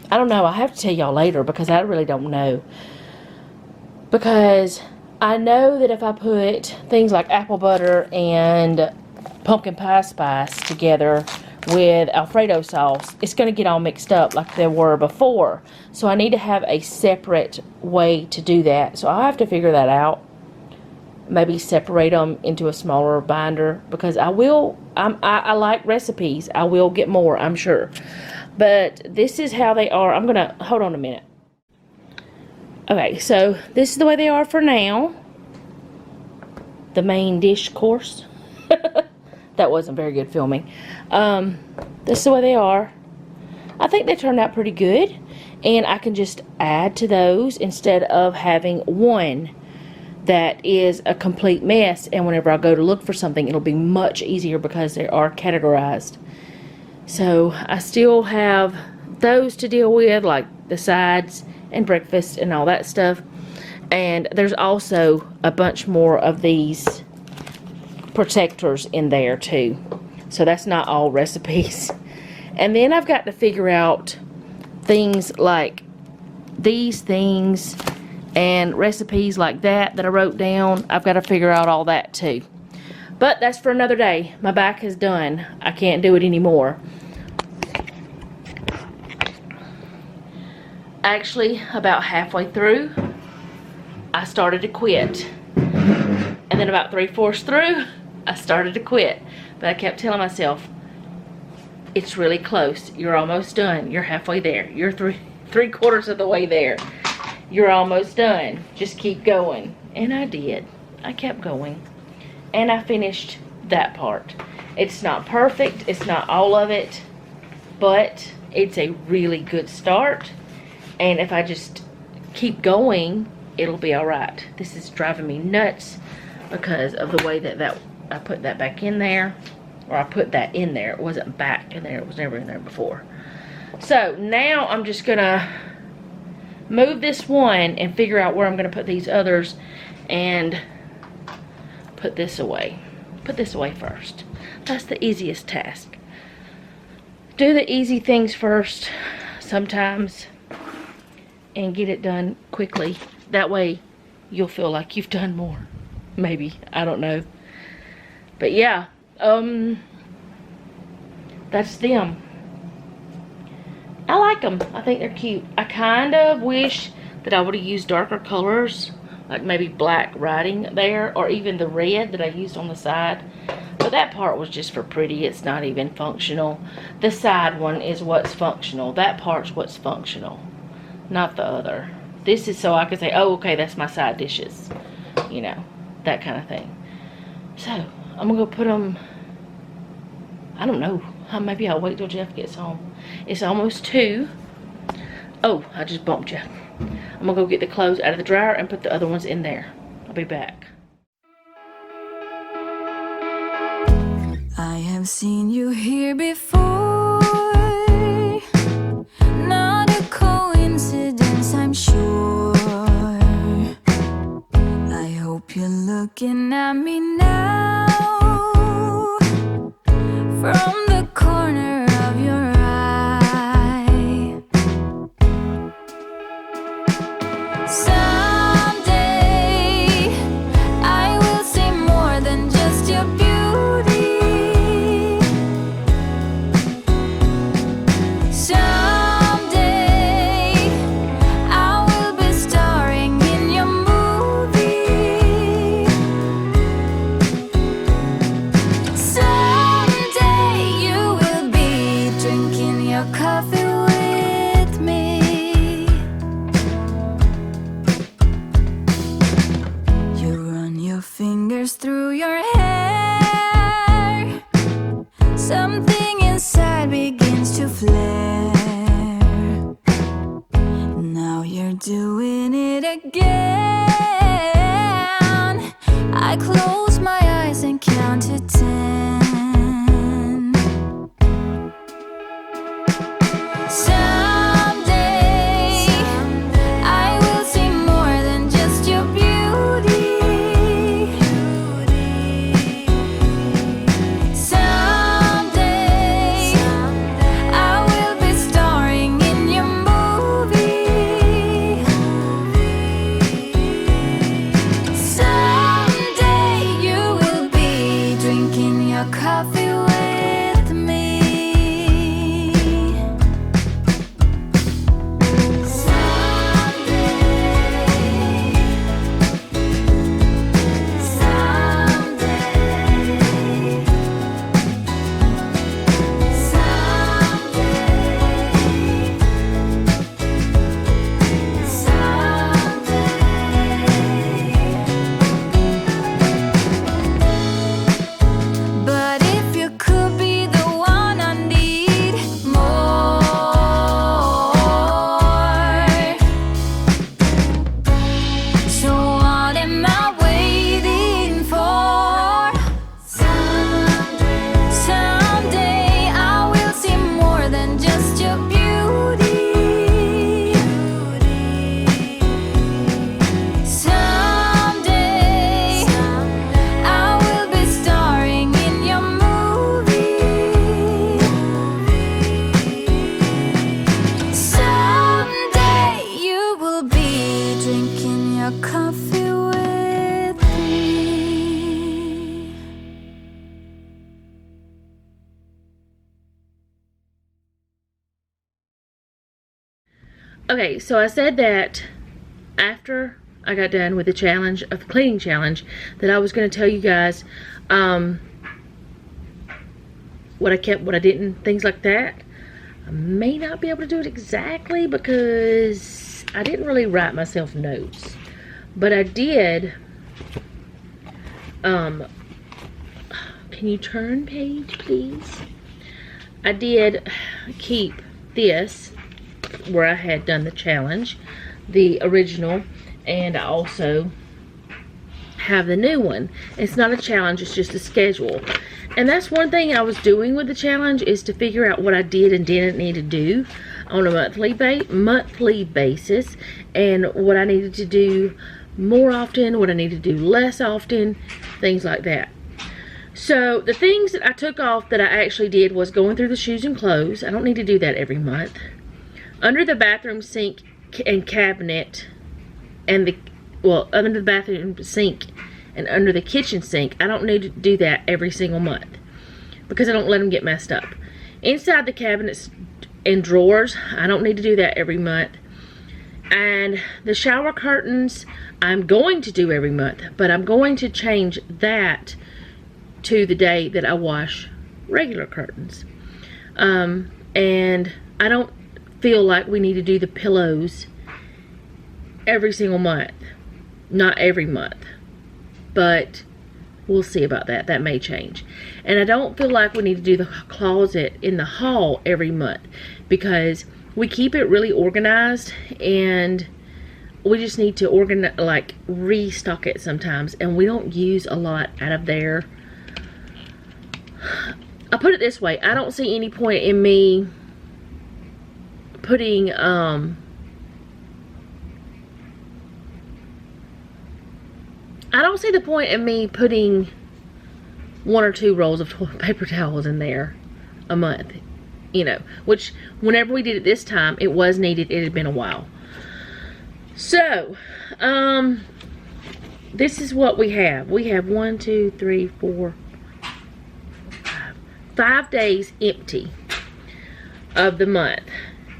I don't know, I have to tell y'all later because I really don't know. Because I know that if I put things like apple butter and pumpkin pie spice together with Alfredo sauce, it's going to get all mixed up like they were before. So I need to have a separate way to do that. So I'll have to figure that out. Maybe separate them into a smaller binder, because I like recipes. I will get more, I'm sure. But this is how they are. I'm going to, hold on a minute. Okay, so this is the way they are for now. The main dish course. That wasn't very good filming. This is the way they are. I think they turned out pretty good. And I can just add to those instead of having one that is a complete mess. And whenever I go to look for something, it'll be much easier because they are categorized. So I still have those to deal with, like the sides and breakfast and all that stuff. And there's also a bunch more of these protectors in there too. So that's not all recipes. And then I've got to figure out things like these things and recipes like that I wrote down. I've got to figure out all that too. But that's for another day. My back is done. I can't do it anymore. Actually, about halfway through, I started to quit. And then about 3/4 through, I started to quit. But I kept telling myself, it's really close. You're almost done. You're halfway there. You're three-quarters of the way there. You're almost done. Just keep going. And I did. I kept going. And I finished that part. It's not perfect. It's not all of it. But it's a really good start. And if I just keep going, it'll be alright. This is driving me nuts because of the way that I put that back in there. Or I put that in there. It wasn't back in there. It was never in there before. So now I'm just going to move this one and figure out where I'm going to put these others and put this away. Put this away first. That's the easiest task. Do the easy things first sometimes and get it done quickly. That way you'll feel like you've done more. Maybe. I don't know. But yeah. That's them. I like them. I think they're cute. I kind of wish that I would have used darker colors, like maybe black writing there, or even the red that I used on the side. But that part was just for pretty. It's not even functional. The side one is what's functional. That part's what's functional, not the other. This is so I can say, oh, okay, that's my side dishes. You know, that kind of thing. So, I'm going to go put them, I don't know. Maybe I'll wait till Jeff gets home. It's almost 2. Oh, I just bumped you. I'm going to go get the clothes out of the dryer and put the other ones in there. I'll be back. I have seen you here before. Not a coincidence, I'm sure. I hope you're looking at me now from the corner of your eye. Someday I will see more than just your beauty. Someday I will be starring in your movie. fingers through your hair. Something inside begins to flare. Now you're doing it again. I close my eyes and count to 10. Someday I will see more than just your beauty. Someday I will be starring in your movie. Someday you will be drinking your coffee with me. But if you could be the one I need more. So what am I waiting for? Someday I will see more than just your beauty. Someday I will be starring in your movie. Someday you will be drinking your coffee with me. Okay, so I said that after I got done with the challenge of the cleaning challenge, that I was going to tell you guys what I kept, what I didn't, things like that. I may not be able to do it exactly because I didn't really write myself notes, but I did. Can you turn page, please? I did keep this where I had done the challenge, the original, and I also have the new one. It's not a challenge, it's just a schedule. And that's one thing I was doing with the challenge, is to figure out what I did and didn't need to do on a monthly basis, and what I needed to do more often, what I needed to do less often, things like that. So the things that I took off that I actually did was going through the shoes and clothes. I don't need to do that every month. Under the bathroom sink and cabinet, and under the bathroom sink and under the kitchen sink, I don't need to do that every single month because I don't let them get messed up. Inside the cabinets and drawers, I don't need to do that every month. And the shower curtains, I'm going to do every month, but I'm going to change that to the day that I wash regular curtains. And I don't feel like we need to do the pillows every single month. Not every month, but we'll see about that. That may change. And I don't feel like we need to do the closet in the hall every month because we keep it really organized, and we just need to restock it sometimes, and we don't use a lot out of there. I'll put it this way, I don't see any point in me putting I don't see the point in me putting 1 or 2 rolls of toilet paper towels in there a month, you know, which whenever we did it this time, it was needed. It had been a while. So this is what we have. We have 1, 2, 3, 4, 5 days empty of the month,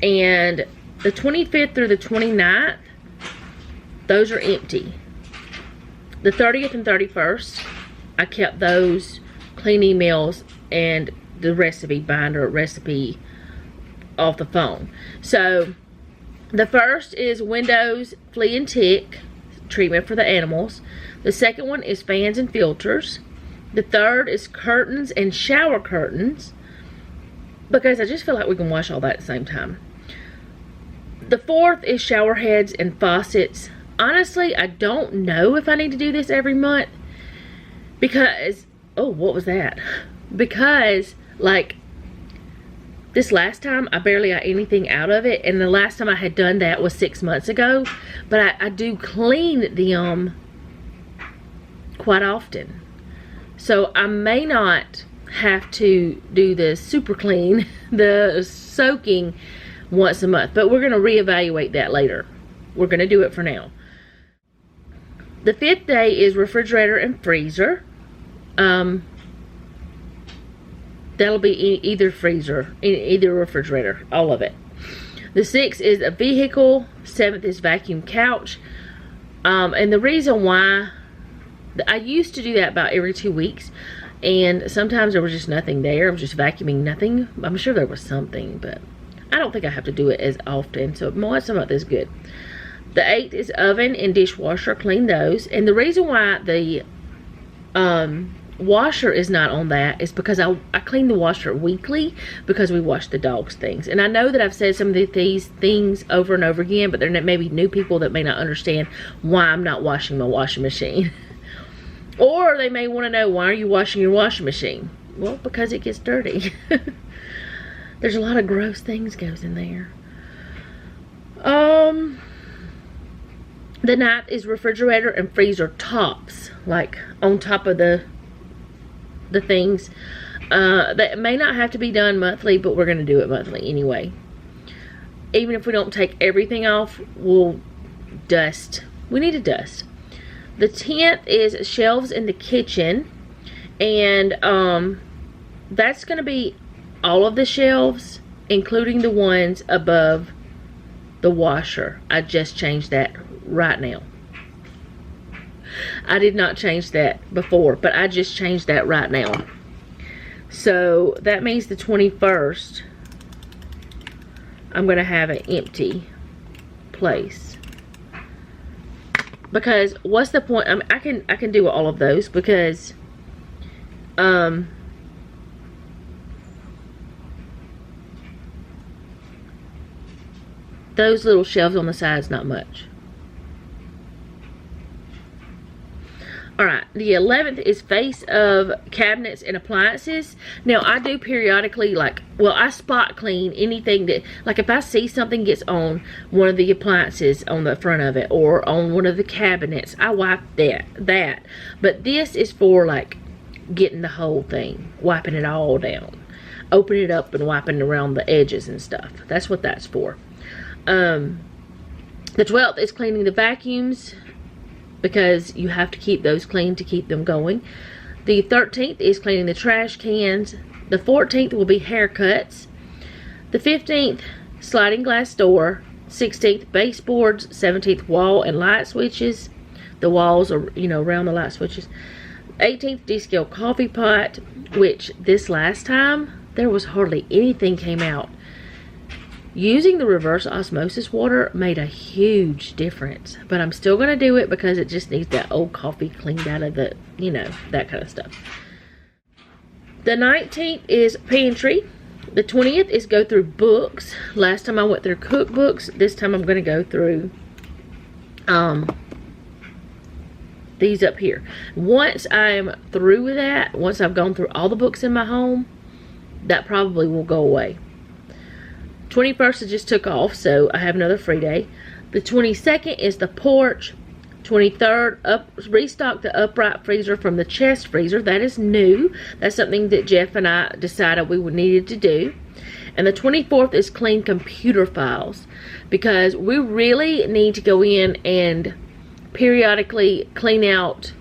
and the 25th through the 29th, those are empty. The 30th and 31st, I kept those clean emails and the recipe binder off the phone. So the first is Windows Flea and Tick treatment for the animals. The second one is fans and filters. The third is curtains and shower curtains, because I just feel like we can wash all that at the same time. The fourth is shower heads and faucets. Honestly, I don't know if I need to do this every month, because, oh, what was that? Because, like, this last time I barely got anything out of it, and the last time I had done that was 6 months ago. But I do clean them quite often, so I may not have to do the super clean, the soaking, once a month, but we're going to reevaluate that later. We're going to do it for now. The fifth day is refrigerator and freezer. That'll be either freezer, either refrigerator, all of it. The sixth is a vehicle. Seventh is vacuum couch. And the reason why, I used to do that about every 2 weeks, and sometimes there was just nothing there. I was just vacuuming nothing. I'm sure there was something, but I don't think I have to do it as often, so once a month is good. The eighth is oven and dishwasher. Clean those. And the reason why the washer is not on that is because I clean the washer weekly, because we wash the dog's things. And I know that I've said some of these things over and over again, but there may be new people that may not understand why I'm not washing my washing machine. Or they may want to know, why are you washing your washing machine? Well, because it gets dirty. There's a lot of gross things goes in there. The ninth is refrigerator and freezer tops, like on top of the things. That may not have to be done monthly, but we're going to do it monthly anyway. Even if we don't take everything off, we'll dust. We need to dust. The 10th is shelves in the kitchen, and that's going to be all of the shelves, including the ones above the washer. I just changed that right now. I did not change that before, but I just changed that right now. So that means the 21st, I'm going to have an empty place. Because what's the point? I can do all of those, because those little shelves on the sides, not much. Alright, the 11th is face of cabinets and appliances. Now, I do periodically, like, well, I spot clean anything that, like, if I see something gets on one of the appliances on the front of it, or on one of the cabinets, I wipe that. But this is for, like, getting the whole thing, wiping it all down. Opening it up and wiping around the edges and stuff. That's what that's for. The 12th is cleaning the vacuums, because you have to keep those clean to keep them going. The 13th is cleaning the trash cans. The 14th will be haircuts. The 15th, sliding glass door. 16th, baseboards. 17th, wall and light switches. The walls are, you know, around the light switches. 18th, descale coffee pot, which this last time, there was hardly anything came out. Using the reverse osmosis water made a huge difference, but I'm still going to do it because it just needs that old coffee cleaned out of the, you know, that kind of stuff. The 19th is pantry. The 20th is go through books. Last time I went through cookbooks. This time I'm going to go through these up here. Once I'm through with that, once I've gone through all the books in my home, that probably will go away. 21st I just took off, so I have another free day. The 22nd is the porch. 23rd, restock the upright freezer from the chest freezer. That is new. That's something that Jeff and I decided we needed to do. And the 24th is clean computer files, because we really need to go in and periodically clean out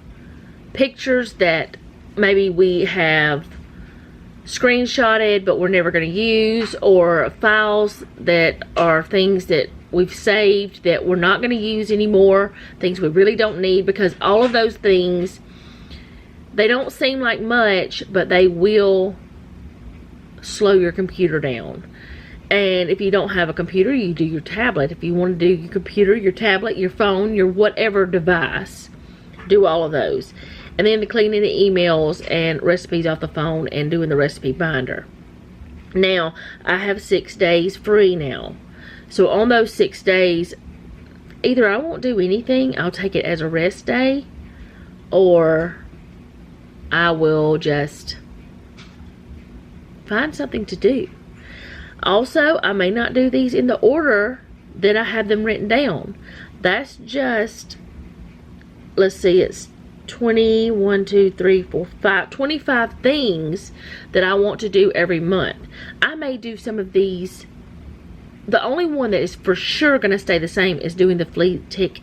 pictures that maybe we have screenshotted but we're never going to use, or files that are things that we've saved that we're not going to use anymore, things we really don't need, because all of those things, they don't seem like much, but they will slow your computer down. And if you don't have a computer, you do your tablet. If you want to do your computer, your tablet, your phone, your whatever device, do all of those. And then the cleaning the emails and recipes off the phone and doing the recipe binder. Now, I have 6 days free now. So on those 6 days, either I won't do anything, I'll take it as a rest day, or I will just find something to do. Also, I may not do these in the order that I have them written down. That's just, let's see, it's 21, 2, 3, 4, 5, 25 things that I want to do every month. I may do some of these. The only one that is for sure going to stay the same is doing the flea tick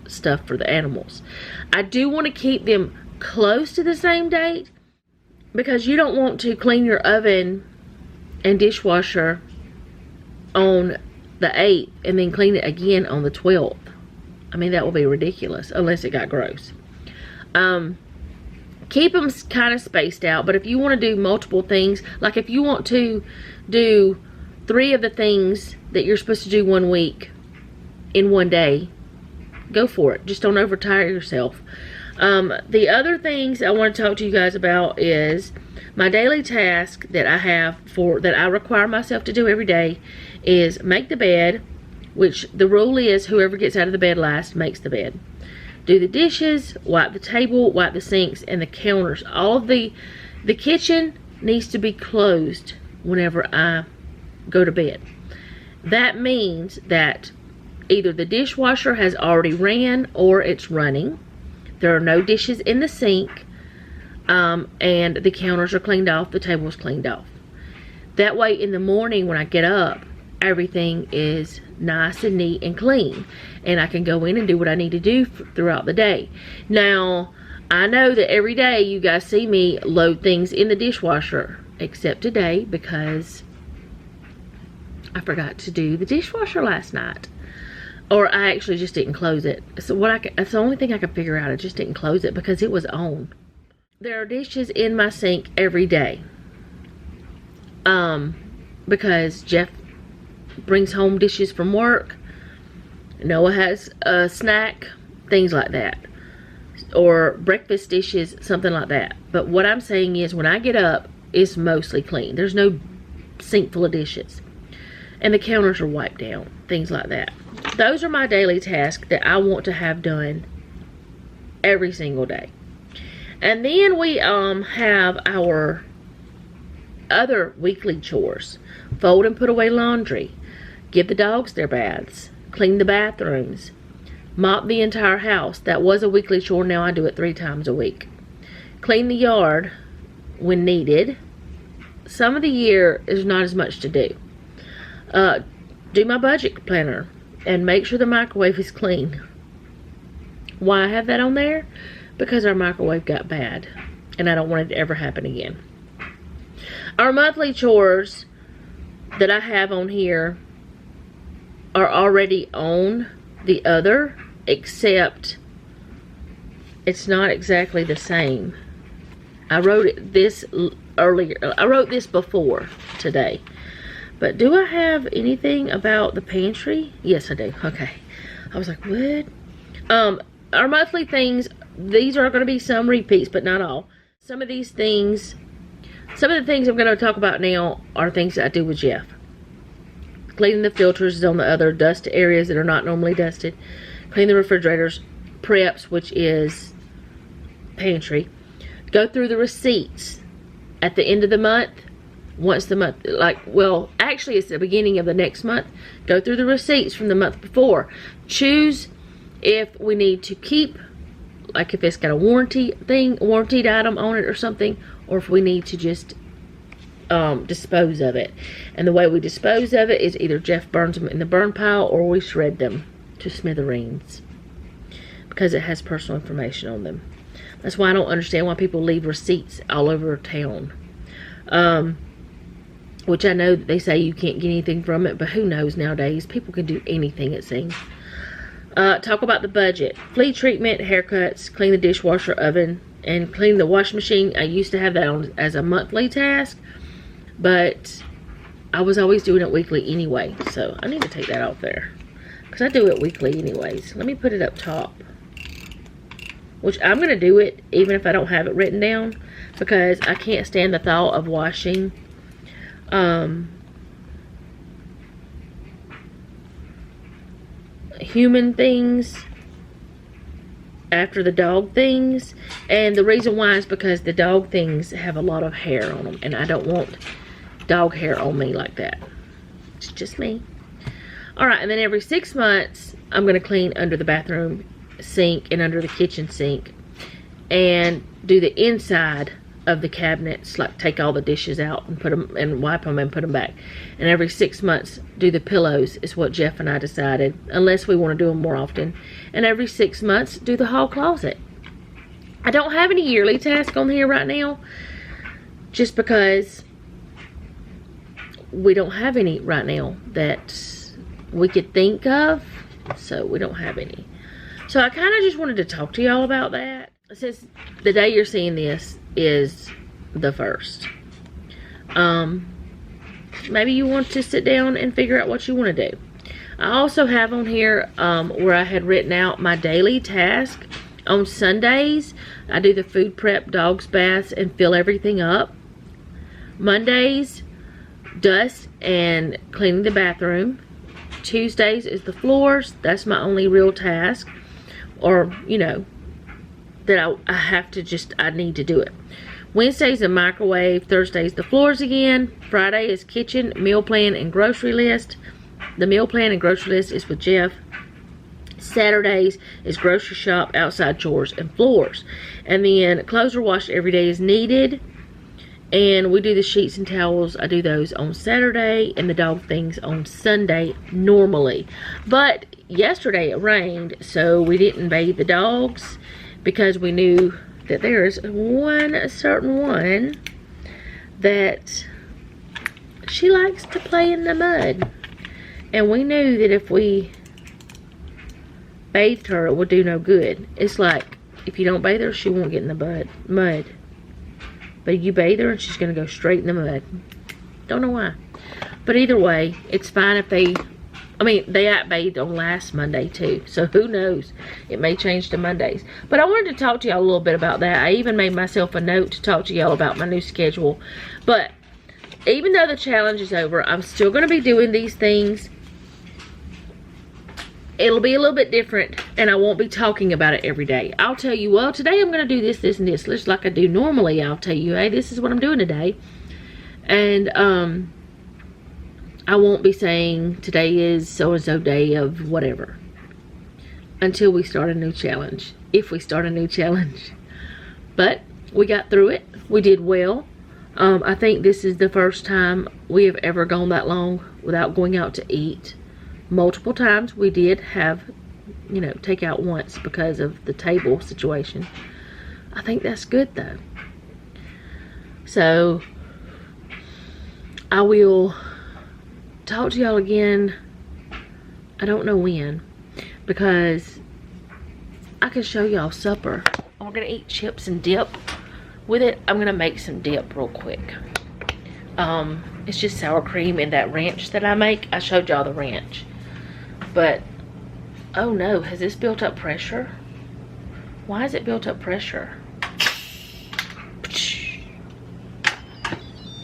stuff for the animals. I do want to keep them close to the same date, because you don't want to clean your oven and dishwasher on the 8th and then clean it again on the 12th. I mean, that will be ridiculous unless it got gross. Keep them kind of spaced out, but if you want to do multiple things, like if you want to do 3 of the things that you're supposed to do one week in one day, go for it. Just don't overtire yourself. The other things I want to talk to you guys about is my daily task that I have that I require myself to do every day is make the bed, which the rule is whoever gets out of the bed last makes the bed. Do the dishes, wipe the table, wipe the sinks and the counters. All of the kitchen needs to be closed whenever I go to bed. That means that either the dishwasher has already ran or it's running. There are no dishes in the sink, and the counters are cleaned off, the table is cleaned off. That way in the morning when I get up, everything is nice and neat and clean, and I can go in and do what I need to do throughout the day. Now, I know that every day you guys see me load things in the dishwasher, except today because I forgot to do the dishwasher last night. Or I actually just didn't close it. So that's the only thing I could figure out. I just didn't close it because it was on. There are dishes in my sink every day. Because Jeff brings home dishes from work. Noah has a snack, things like that. Or breakfast dishes, something like that. But what I'm saying is when I get up, it's mostly clean. There's no sink full of dishes. And the counters are wiped down, things like that. Those are my daily tasks that I want to have done every single day. And then we have our other weekly chores. Fold and put away laundry. Give the dogs their baths. Clean the bathrooms. Mop the entire house. That was a weekly chore. Now I do it 3 times a week. Clean the yard when needed. Some of the year is not as much to do. Do my budget planner and make sure the microwave is clean. Why I have that on there? Because our microwave got bad and I don't want it to ever happen again. Our monthly chores that I have on here are already on the other, except it's not exactly the same. I wrote this earlier. I wrote this before today. But do I have anything about the pantry? Yes, I do. Okay. I was like, what? Our monthly things, these are going to be some repeats, but not all. Some of the things I'm going to talk about now are things that I do with Jeff. Cleaning the filters is on the other. Dust areas that are not normally dusted. Clean the refrigerators. Preps, which is pantry. Go through the receipts at the end of the month. Once the month, actually it's the beginning of the next month. Go through the receipts from the month before. Choose if we need to keep, like if it's got a warranted item on it or something, or if we need to just dispose of it. And the way we dispose of it is either Jeff burns them in the burn pile or we shred them to smithereens because it has personal information on them. That's why I don't understand why people leave receipts all over town. Which I know that they say you can't get anything from it, but who knows nowadays? People can do anything, it seems. Talk about the budget. Flea treatment, haircuts, clean the dishwasher, oven, and clean the washing machine. I used to have that on as a monthly task, but I was always doing it weekly anyway. So I need to take that off there. Because I do it weekly anyways. Let me put it up top. Which I'm going to do it even if I don't have it written down. Because I can't stand the thought of washing human things after the dog things. And the reason why is because the dog things have a lot of hair on them. And I don't want dog hair on me like that. It's just me. Alright, and then every 6 months, I'm going to clean under the bathroom sink and under the kitchen sink. And do the inside of the cabinets, like take all the dishes out and put them and wipe them and put them back. And every 6 months, do the pillows is what Jeff and I decided, unless we want to do them more often. And every 6 months, do the hall closet. I don't have any yearly task on here right now, just because we don't have any right now that we could think of, so we don't have any. So I kind of just wanted to talk to y'all about that, since the day you're seeing this is the 1st. Maybe you want to sit down and figure out what you want to do. I also have on here where I had written out my daily task. On Sundays, I do the food prep, dogs baths, and fill everything up. Mondays, dust and cleaning the bathroom. Tuesdays is the floors. That's my only real task. Or, you know, that I have to I need to do it. Wednesday's a microwave. Thursday's the floors again. Friday is kitchen, meal plan, and grocery list. The meal plan and grocery list is with Jeff. Saturdays is grocery shop, outside chores, and floors. And then clothes are washed every day as needed. And we do the sheets and towels. I do those on Saturday, and the dog things on Sunday normally. But yesterday it rained, so we didn't bathe the dogs because we knew that there's one certain one that she likes to play in the mud. And we knew that if we bathed her, it would do no good. It's like, if you don't bathe her, she won't get in the mud. But you bathe her and she's going to go straight in the mud. Don't know why. But either way, it's fine if they got bathed on last Monday too. So who knows? It may change to Mondays. But I wanted to talk to y'all a little bit about that. I even made myself a note to talk to y'all about my new schedule. But even though the challenge is over, I'm still going to be doing these things. It'll be a little bit different, and I won't be talking about it every day. I'll tell you, well, today I'm going to do this, this, and this. Just like I do normally, I'll tell you, hey, this is what I'm doing today. And I won't be saying today is so-and-so day of whatever until we start a new challenge, if we start a new challenge. But we got through it. We did well. I think this is the first time we have ever gone that long without going out to eat. Multiple times we did have, you know, take out once because of the table situation. I think that's good though. So I will talk to y'all again. I don't know when, because I can show y'all supper. We're gonna eat chips and dip with it. I'm gonna make some dip real quick. It's just sour cream and that ranch that I make. I showed y'all the ranch. But, oh no, has this built up pressure? Why has it built up pressure?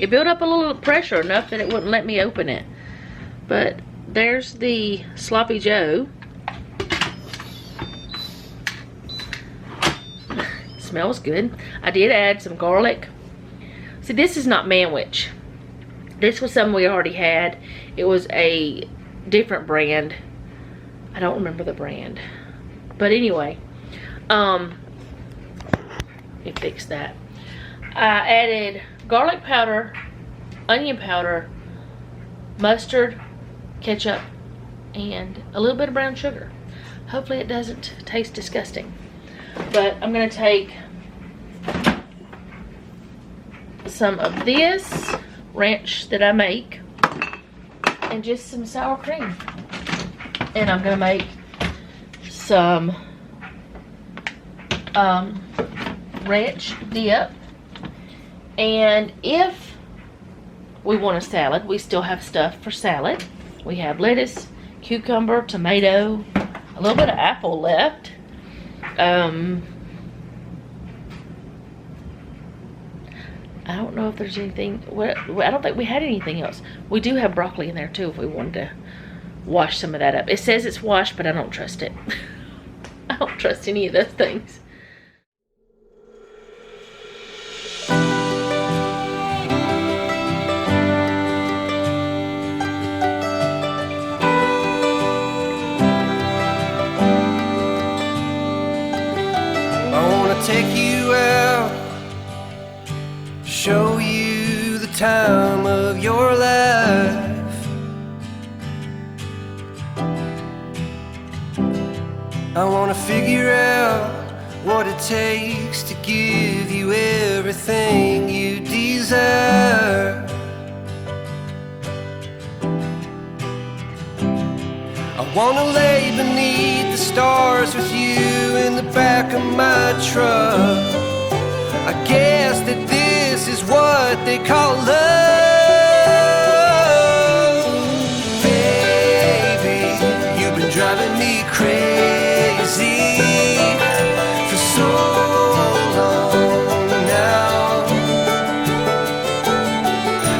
It built up a little pressure, enough that it wouldn't let me open it. But there's the Sloppy Joe. Smells good. I did add some garlic. See, this is not Manwich. This was something we already had. It was a different brand. I don't remember the brand. But anyway, it fixed that. I added garlic powder, onion powder, mustard, ketchup, and a little bit of brown sugar. Hopefully it doesn't taste disgusting. But I'm going to take some of this ranch that I make and just some sour cream. And I'm going to make some ranch dip. And if we want a salad. We still have stuff for salad. We have lettuce, cucumber, tomato, a little bit of apple left. I don't know if there's anything. I don't think we had anything else. We do have broccoli in there too if we wanted to wash some of that up. It says it's washed, but I don't trust it. I don't trust any of those things. I wanna take you out, show you the time of your life. I wanna figure out what it takes to give you everything you desire. I wanna lay beneath the stars with you in the back of my truck. I guess that this is what they call love. Baby, you've been driving me crazy for so long now.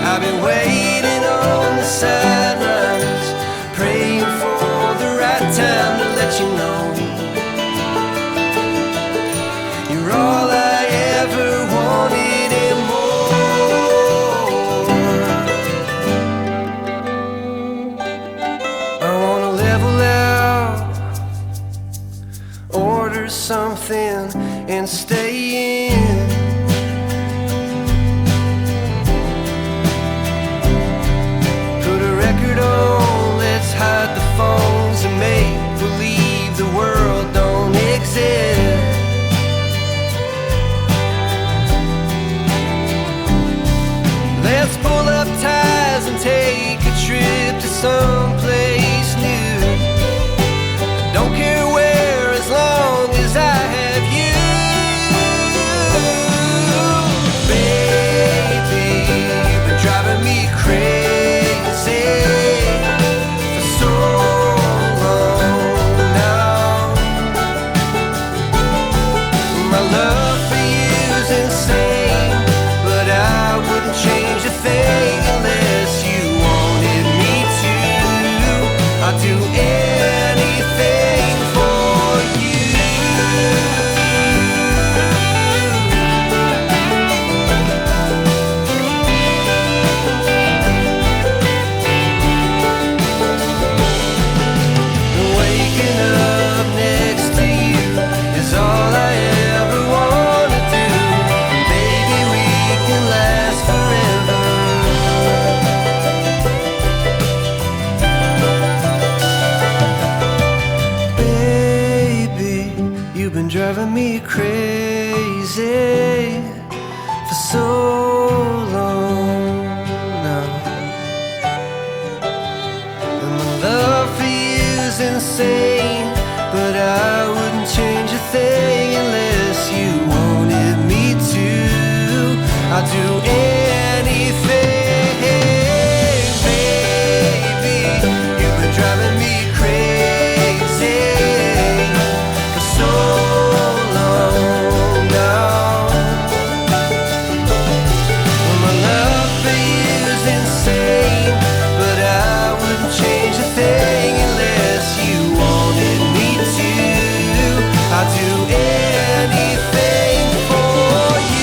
I've been waiting on the sidelines, praying for the right time to let you know you're all I ever wanted and more. I wanna level out, order something and stay in. Put a record on, let's hide the phones and make believe the world don't exist. Let's pull up ties and take a trip to someplace new. I don't care where, as long as I have you. Baby, you've been driving me crazy for so long now. My love for you's insane, but I wouldn't change a thing unless you wanted me to. I'd do anything for you. Waking up next to you is all I ever want to do. Baby, we can last forever. Baby, you've been driving me crazy for so long now. And my love for you's insane, but I wouldn't change a thing unless you wanted me to. I'd do anything. Baby, you've been driving me crazy for so long now. Well, my love for you's insane, but I wouldn't change a thing unless you wanted me to. I'd do anything for you.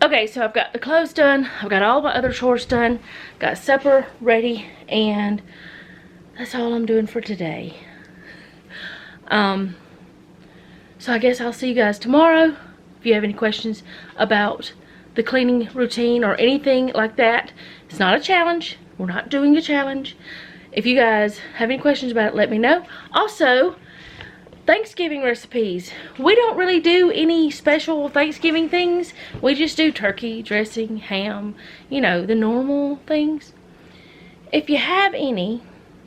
Okay, so I've got the clothes done. I've got all my other chores done. Got supper ready, and that's all I'm doing for today. So I guess I'll see you guys tomorrow. If you have any questions about the cleaning routine or anything like that, it's not a challenge. We're not doing a challenge. If you guys have any questions about it, let me know. Also, Thanksgiving recipes. We don't really do any special Thanksgiving things. We just do turkey, dressing, ham, you know, the normal things. If you have any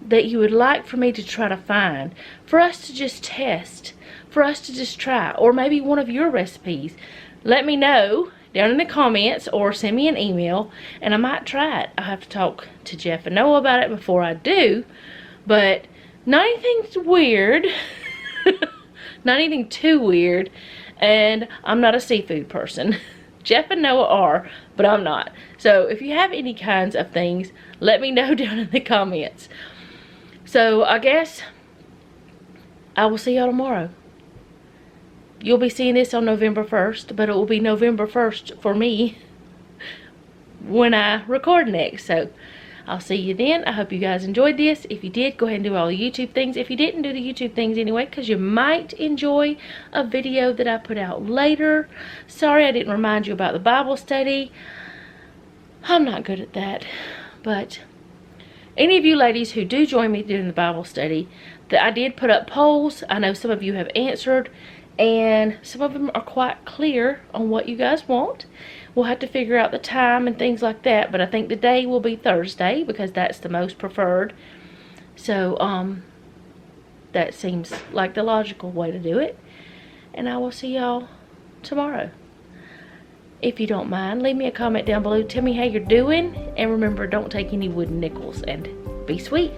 that you would like for me to try to find, for us to just test, for us to just try, or maybe one of your recipes, let me know down in the comments or send me an email and I might try it. I'll have to talk to Jeff and Noah about it before I do, but not anything weird. Not anything too weird, and I'm not a seafood person. Jeff and Noah are, but I'm not. So if you have any kinds of things, let me know down in the comments. So I guess I will see y'all tomorrow. You'll be seeing this on November 1st, but it will be November 1st for me when I record next. So I'll see you then. I hope you guys enjoyed this. If you did, go ahead and do all the YouTube things. If you didn't do the YouTube things anyway, because you might enjoy a video that I put out later. Sorry I didn't remind you about the Bible study. I'm not good at that. But any of you ladies who do join me during the Bible study, that I did put up polls. I know some of you have answered, and some of them are quite clear on what you guys want. We'll have to figure out the time and things like that, but I think the day will be Thursday because that's the most preferred. So, that seems like the logical way to do it. And I will see y'all tomorrow. If you don't mind, leave me a comment down below. Tell me how you're doing. And remember, don't take any wooden nickels. And be sweet.